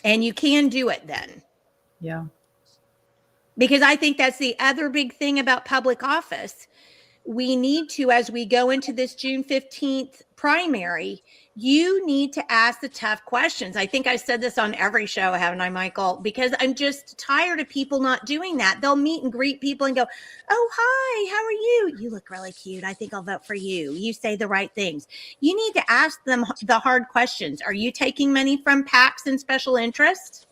And you can do it then. Yeah. Because I think that's the other big thing about public office. We need to, as we go into this June 15th primary, you need to ask the tough questions. I think I said this on every show, haven't I, Michael? Because I'm just tired of people not doing that. They'll meet and greet people and go, oh, hi, how are you? You look really cute. I think I'll vote for you. You say the right things. You need to ask them the hard questions. Are you taking money from PACs and special interests?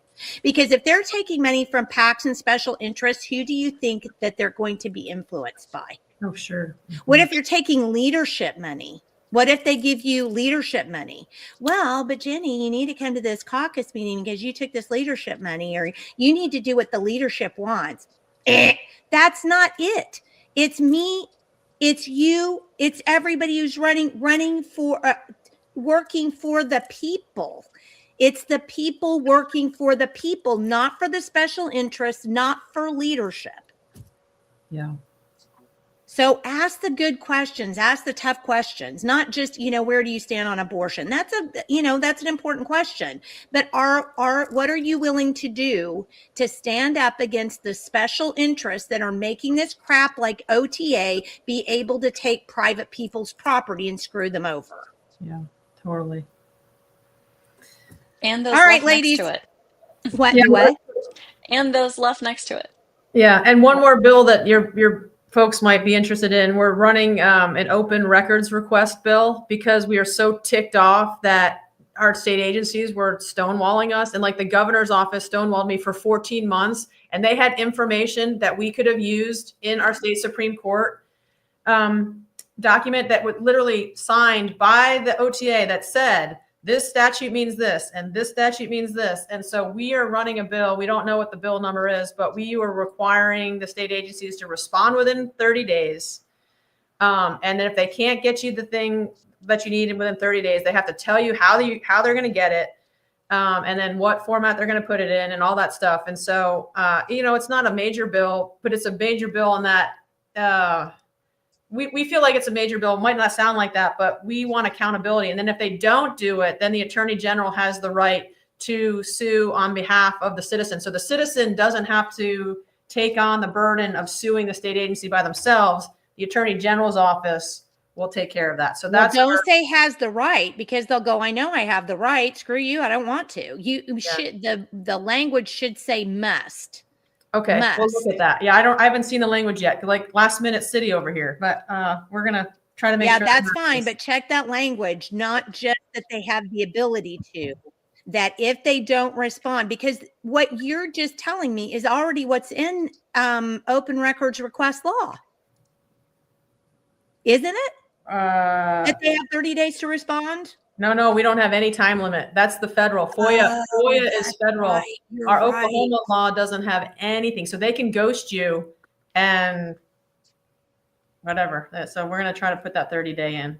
Because if they're taking money from PACs and special interests, who do you think that they're going to be influenced by? Oh, sure. Mm-hmm. What if you're taking leadership money? What if they give you leadership money? Well, but Jenny, you need to come to this caucus meeting because you took this leadership money, or you need to do what the leadership wants. That's not it. It's me. It's you. It's everybody who's running for, working for the people. It's the people working for the people, not for the special interests, not for leadership. Yeah. So ask the good questions, ask the tough questions, not just, where do you stand on abortion? That's an important question. But what are you willing to do to stand up against the special interests that are making this crap like OTA be able to take private people's property and screw them over? Yeah, totally. And those all right, left ladies. next to it. What? Yeah. What? And those left next to it. Yeah, and one more bill that your folks might be interested in. We're running an open records request bill because we are so ticked off that our state agencies were stonewalling us. And like the governor's office stonewalled me for 14 months. And they had information that we could have used in our state Supreme Court document that was literally signed by the OTA that said this statute means this, and this statute means this. And so we are running a bill. We don't know what the bill number is, but we are requiring the state agencies to respond within 30 days. And then if they can't get you the thing that you need within 30 days, they have to tell you how they're going to get it. And then what format they're going to put it in and all that stuff. And so, it's not a major bill, but it's a major bill in that we feel like it's a major bill. It might not sound like that, but we want accountability. And then if they don't do it, then the attorney general has the right to sue on behalf of the citizen. So the citizen doesn't have to take on the burden of suing the state agency by themselves. The attorney general's office will take care of that. So that's don't say has the right, because they'll go, I know I have the right. Screw you. I don't want to. Should the language should say must. Okay. Must. We'll look at that. Yeah. I haven't seen the language yet. Like last minute city over here, but we're going to try to make sure. Yeah, that's fine. But check that language, not just that they have the ability to, that if they don't respond, because what you're just telling me is already what's in open records request law. Isn't it? That they have 30 days to respond? No, we don't have any time limit. That's the federal. FOIA is federal. Right. Our Oklahoma law doesn't have anything. So they can ghost you and whatever. So we're going to try to put that 30-day in.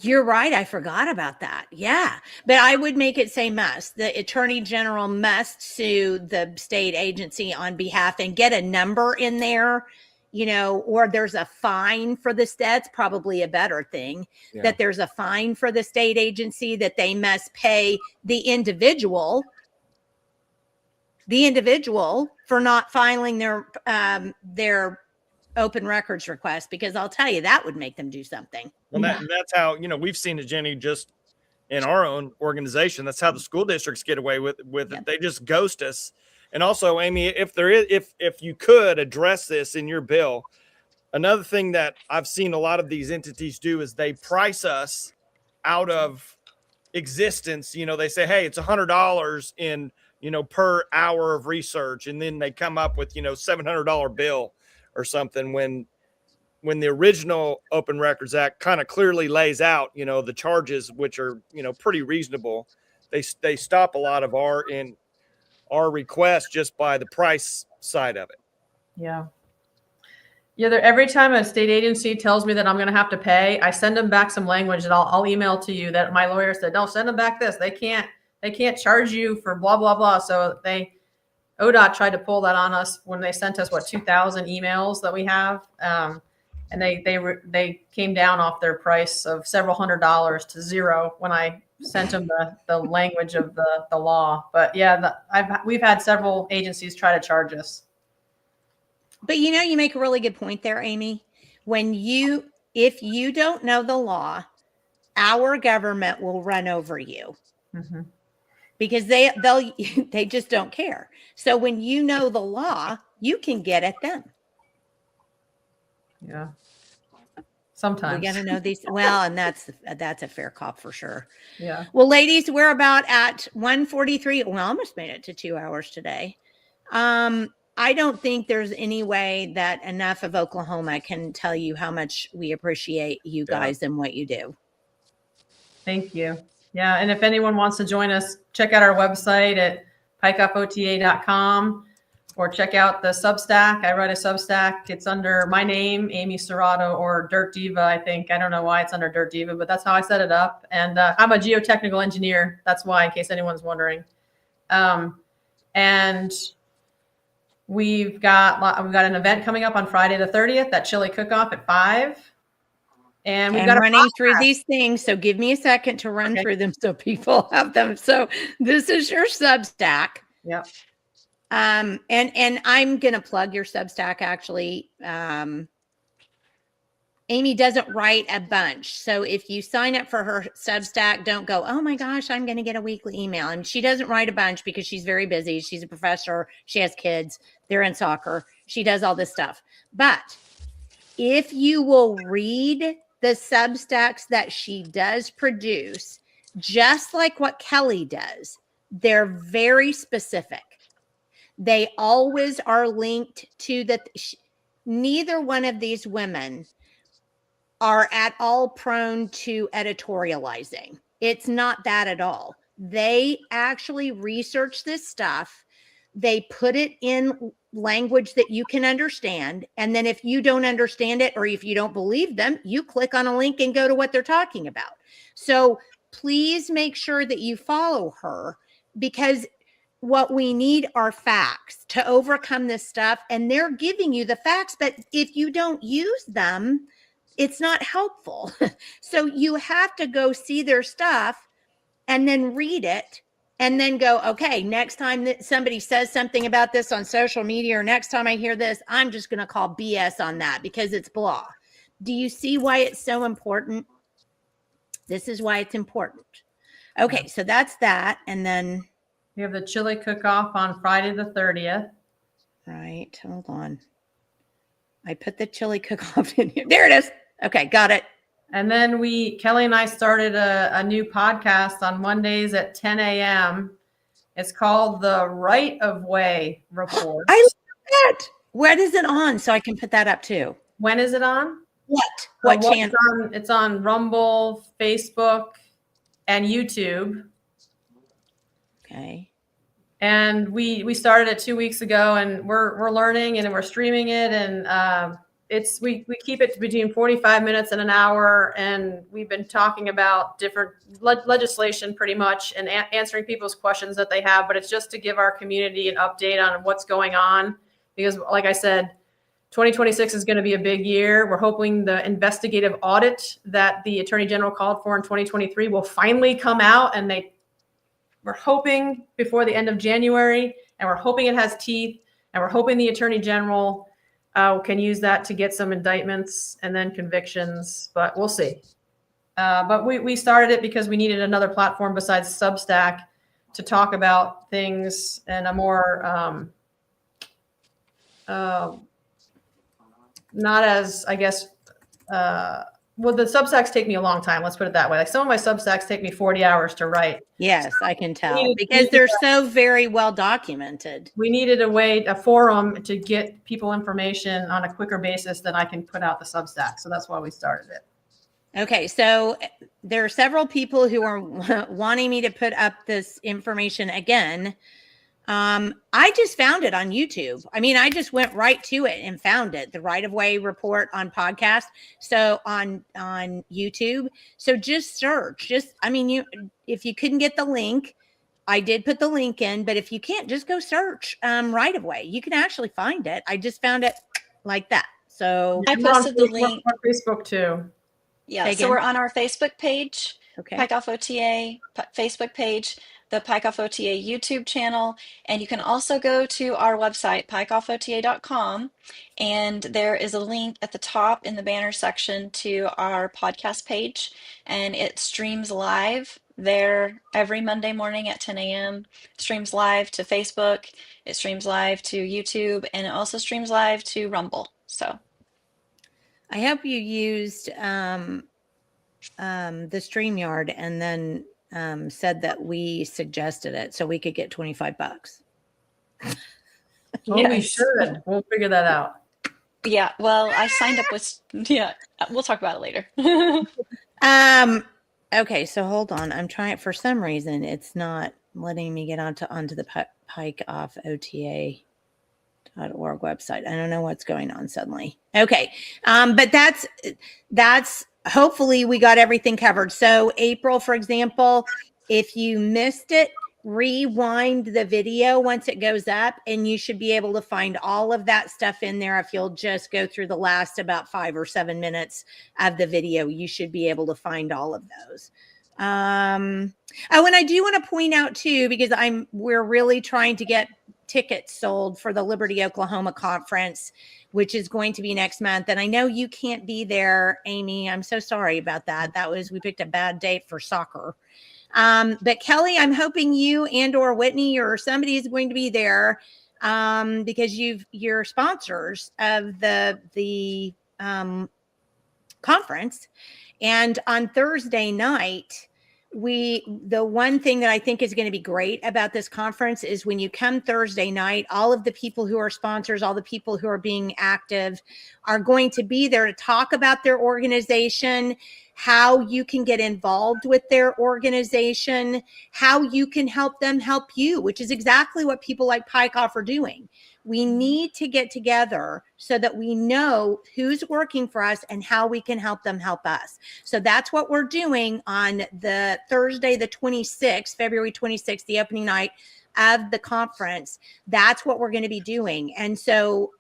You're right. I forgot about that. Yeah. But I would make it say must. The attorney general must sue the state agency on behalf and get a number in there, or there's a fine for this. That's probably a better thing, that there's a fine for the state agency that they must pay the individual for not filing their open records request, because I'll tell you, that would make them do something. Well, that's how, we've seen it, Jenny, just in our own organization. That's how the school districts get away with it. They just ghost us. And also, Amy, if you could address this in your bill, another thing that I've seen a lot of these entities do is they price us out of existence. They say, hey, it's $100 in, per hour of research. And then they come up with, $700 bill or something when the original Open Records Act kind of clearly lays out, the charges, which are, pretty reasonable. They stop a lot of our request just by the price side of it. Yeah. Every time a state agency tells me that I'm going to have to pay, I send them back some language that I'll email to you that my lawyer said, no, send them back this. They can't charge you for blah, blah, blah. So ODOT tried to pull that on us when they sent us 2,000 emails that we have. And they came down off their price of several $100s to zero when I sent them the language of the law. But we've had several agencies try to charge us. But you make a really good point there, Amy. If you don't know the law, our government will run over you. Mm-hmm. Because they just don't care. So when you know the law, you can get at them. Yeah. Sometimes we got to know these. Well, and that's a fair cop for sure. Yeah. Well, ladies, we're about at 1:43. We almost made it to 2 hours today. I don't think there's any way that enough of Oklahoma can tell you how much we appreciate you guys and what you do. Thank you. Yeah. And if anyone wants to join us, check out our website at PikeOffOTA.com or check out the Substack. I write a Substack. It's under my name, Amy Serrato, or Dirt Diva, I think. I don't know why it's under Dirt Diva, but that's how I set it up. And I'm a geotechnical engineer. That's why, in case anyone's wondering. And we've got an event coming up on Friday the 30th, that chili cook-off at 5. And we've got running through these things. So give me a second to run through them so people have them. So this is your Substack. Yep. And I'm going to plug your Substack actually. Amy doesn't write a bunch. So if you sign up for her Substack, don't go, oh my gosh, I'm going to get a weekly email. And she doesn't write a bunch because she's very busy. She's a professor. She has kids. They're in soccer. She does all this stuff. But if you will read the Substacks that she does produce, just like what Kelly does, they're very specific. They always are linked to that. Neither one of these women are at all prone to editorializing. It's not that at all. They actually research this stuff. They put it in language that you can understand. And then if you don't understand it, or if you don't believe them, you click on a link and go to what they're talking about. So please make sure that you follow her, because what we need are facts to overcome this stuff. And they're giving you the facts, but if you don't use them, it's not helpful. So you have to go see their stuff and then read it and then go, okay, next time that somebody says something about this on social media, or next time I hear this, I'm just going to call BS on that because it's blah. Do you see why it's so important? This is why it's important. Okay, so that's that. And then We have the chili cook-off on Friday the 30th. right, hold on. I put the chili cook-off in here. There it is. Okay, got it. And then Kelly and I started a new podcast on Mondays at 10 a.m. It's called the Right of Way Report. I love that. What is it on? So I can put that up too. When is it on? What channel? It's on Rumble, Facebook, and YouTube. Okay. And we started it 2 weeks ago, and we're learning and we're streaming it, and we keep it between 45 minutes and an hour, and we've been talking about different legislation pretty much, and answering people's questions that they have. But it's just to give our community an update on what's going on, because like I said, 2026 is going to be a big year. We're hoping the investigative audit that the Attorney General called for in 2023 will finally come out, and we're hoping before the end of January, and we're hoping it has teeth, and we're hoping the Attorney General can use that to get some indictments and then convictions, but we'll see. But we started it because we needed another platform besides Substack to talk about things in a more, not as, I guess, well, the Substacks take me a long time. Let's put it that way. Like some of my Substacks take me 40 hours to write. Yes, I can tell because they're so very well documented. We needed a forum to get people information on a quicker basis than I can put out the Substack. So that's why we started it. Okay, so there are several people who are wanting me to put up this information again. I just found it on YouTube. I mean, I just went right to it and found it, the Right of Way Report on podcast. So on YouTube. So just search, if you couldn't get the link, I did put the link in, but if you can't, just go search Right of Way. You can actually find it. I just found it like that. So I posted the link on Facebook too. Yeah, so we're on our Facebook page, okay. PikeOff OTA Facebook page, the PikeOff OTA YouTube channel, and you can also go to our website, PikeOffOTA.com, and there is a link at the top in the banner section to our podcast page, and it streams live there every Monday morning at 10 a.m. It streams live to Facebook, it streams live to YouTube, and it also streams live to Rumble. So I hope you used the StreamYard and then said that we suggested it so we could get $25. Oh, we should. We'll figure that out. Yeah, well, I signed up with, we'll talk about it later. Okay, so hold on. I'm trying, for some reason, it's not letting me get onto the PikeOffOTA.org website. I don't know what's going on suddenly. Okay. But that's hopefully we got everything covered. So April, for example, if you missed it, rewind the video once it goes up, and you should be able to find all of that stuff in there. If you'll just go through the last about 5 or 7 minutes of the video, you should be able to find all of those. Oh, and I do want to point out too, because we're really trying to get tickets sold for the Liberty Oklahoma conference, which is going to be next month. And I know you can't be there, Amy. I'm so sorry about that. We picked a bad date for soccer. But Kelly, I'm hoping you and or Whitney or somebody is going to be there because you're sponsors of the conference. And on Thursday night, the one thing that I think is going to be great about this conference is when you come Thursday night, all of the people who are sponsors, all the people who are being active are going to be there to talk about their organization, how you can get involved with their organization, how you can help them help you, which is exactly what people like PikeOff are doing. We need to get together so that we know who's working for us and how we can help them help us. So that's what we're doing on the Thursday, the 26th, February 26th, the opening night of the conference. That's what we're going to be doing. And so,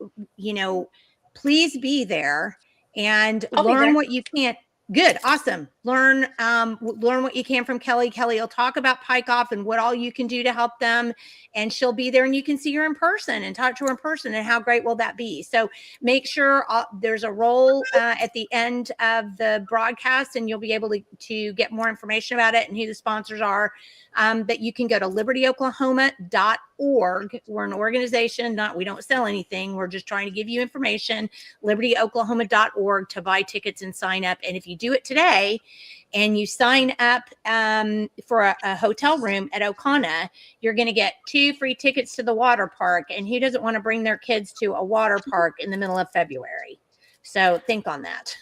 please be there and I'll be learn there. what you can. Good. Awesome. Learn what you can from Kelly. Kelly will talk about PikeOff and what all you can do to help them. And she'll be there and you can see her in person and talk to her in person. And how great will that be? So make sure there's a roll at the end of the broadcast and you'll be able to get more information about it and who the sponsors are. That you can go to libertyoklahoma.org. We're an organization, we don't sell anything. We're just trying to give you information. libertyoklahoma.org to buy tickets and sign up. And if you do it today and you sign up for a hotel room at Oklahoma, you're going to get 2 free tickets to the water park. And who doesn't want to bring their kids to a water park in the middle of February? So think on that.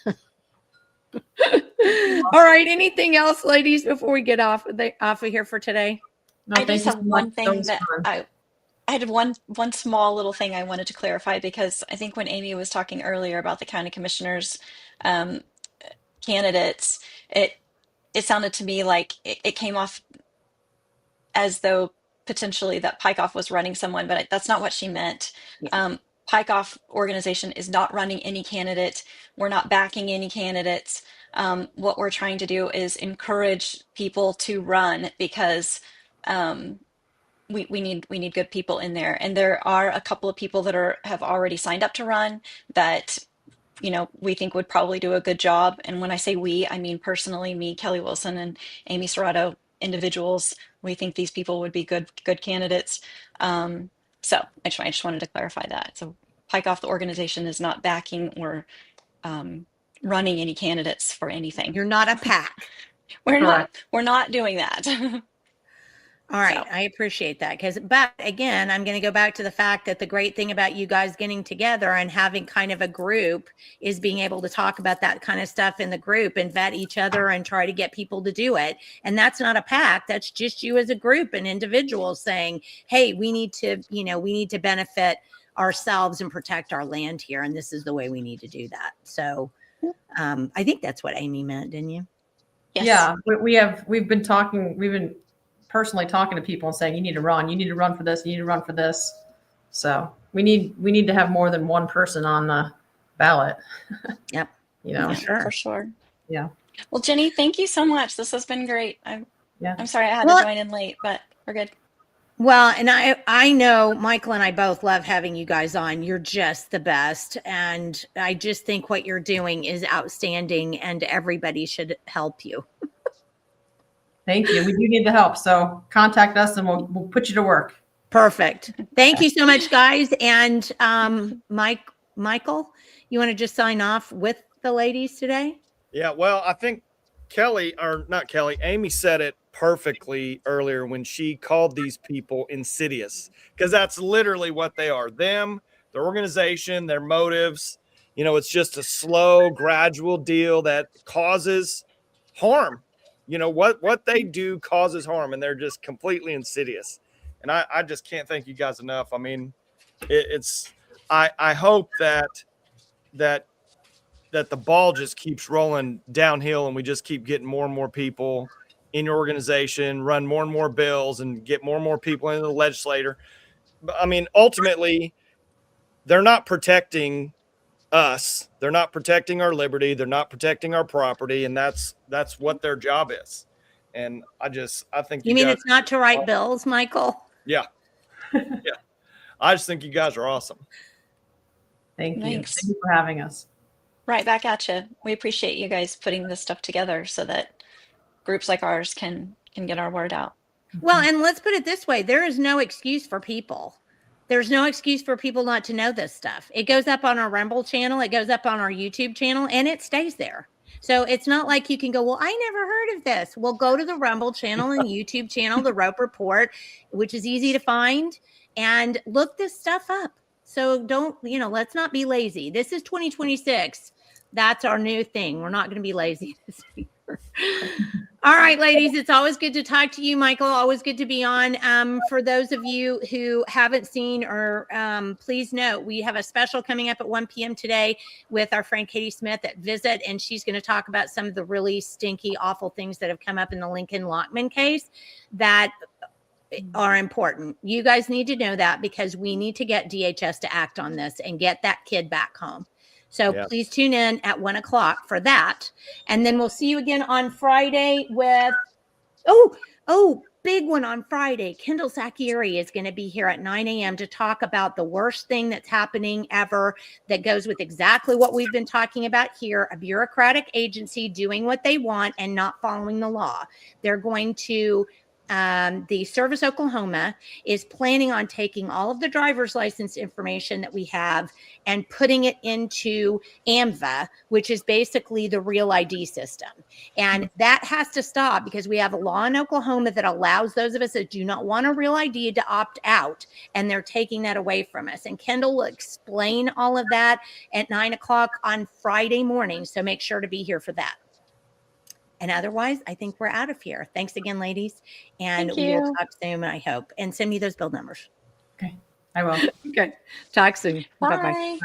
All right. Anything else, ladies, before we get off of here for today? No, I thank just you have so one much. thing that I had one small little thing I wanted to clarify, because I think when Amy was talking earlier about the county commissioners candidates, it sounded to me like it came off as though potentially that PikeOff was running someone, but that's not what she meant. Yeah. PikeOff organization is not running any candidate. We're not backing any candidates. What we're trying to do is encourage people to run, because we need good people in there. And there are a couple of people that have already signed up to run that we think would probably do a good job. And when I say we, I mean personally, me, Kelly Wilson, and Amy Serrato, individuals. We think these people would be good candidates. So I just wanted to clarify that. So PikeOff, the organization, is not backing or running any candidates for anything. You're not a PAC. We're Correct. not doing that. All right. So. I appreciate that. But again, I'm going to go back to the fact that the great thing about you guys getting together and having kind of a group is being able to talk about that kind of stuff in the group and vet each other and try to get people to do it. And that's not a PAC. That's just you as a group and individuals saying, hey, we need to benefit ourselves and protect our land here. And this is the way we need to do that. So I think that's what Amy meant, didn't you? Yes. Yeah, we've been personally talking to people and saying, you need to run for this, you need to run for this. So we need to have more than one person on the ballot. Yep. For sure. Yeah. Well, Jenny, thank you so much. This has been great. I'm sorry I had to join in late, but we're good. Well, and I know Michael and I both love having you guys on. You're just the best. And I just think what you're doing is outstanding and everybody should help you. Thank you. We do need the help. So contact us and we'll put you to work. Perfect. Thank you so much, guys. And Michael, you want to just sign off with the ladies today? Yeah, well, I think Amy said it perfectly earlier when she called these people insidious, because that's literally what they are. Them, their organization, their motives. It's just a slow, gradual deal that causes harm. What they do causes harm, and they're just completely insidious. And I just can't thank you guys enough. I mean, I hope that the ball just keeps rolling downhill and we just keep getting more and more people in your organization, run more and more bills, and get more and more people into the legislature. But I mean, ultimately, they're not protecting us. They're not protecting our liberty. They're not protecting our property. And that's what their job is. And I think you mean it's not to write bills, Michael? Yeah. Yeah. I just think you guys are awesome. Thank you. Thanks. Thank you for having us. Right back at you. We appreciate you guys putting this stuff together so that groups like ours can get our word out. Well, and let's put it this way. There is no excuse for people. There's no excuse for people not to know this stuff. It goes up on our Rumble channel. It goes up on our YouTube channel, and it stays there. So it's not like you can go, well, I never heard of this. Well, go to the Rumble channel and YouTube channel, the Rope Report, which is easy to find, and look this stuff up. So let's not be lazy. This is 2026. That's our new thing. We're not going to be lazy this year. All right, ladies, it's always good to talk to you, Michael. Always good to be on. For those of you who haven't seen or please note, we have a special coming up at 1 p.m. today with our friend Katie Smith at Visit, and she's going to talk about some of the really stinky, awful things that have come up in the Lincoln Lockman case that are important. You guys need to know that because we need to get DHS to act on this and get that kid back home. So please tune in at 1 o'clock for that. And then we'll see you again on Friday with, big one on Friday. Kendall Sakieri is going to be here at 9 a.m. to talk about the worst thing that's happening ever that goes with exactly what we've been talking about here, a bureaucratic agency doing what they want and not following the law. They're going to the Service Oklahoma is planning on taking all of the driver's license information that we have and putting it into AMVA, which is basically the real ID system. And that has to stop because we have a law in Oklahoma that allows those of us that do not want a real ID to opt out, and they're taking that away from us. And Kendall will explain all of that at 9 o'clock on Friday morning. So make sure to be here for that. And otherwise, I think we're out of here. Thanks again, ladies. And we will talk soon, I hope. And send me those bill numbers. Okay, I will. Okay. Talk soon. Bye. Bye-bye.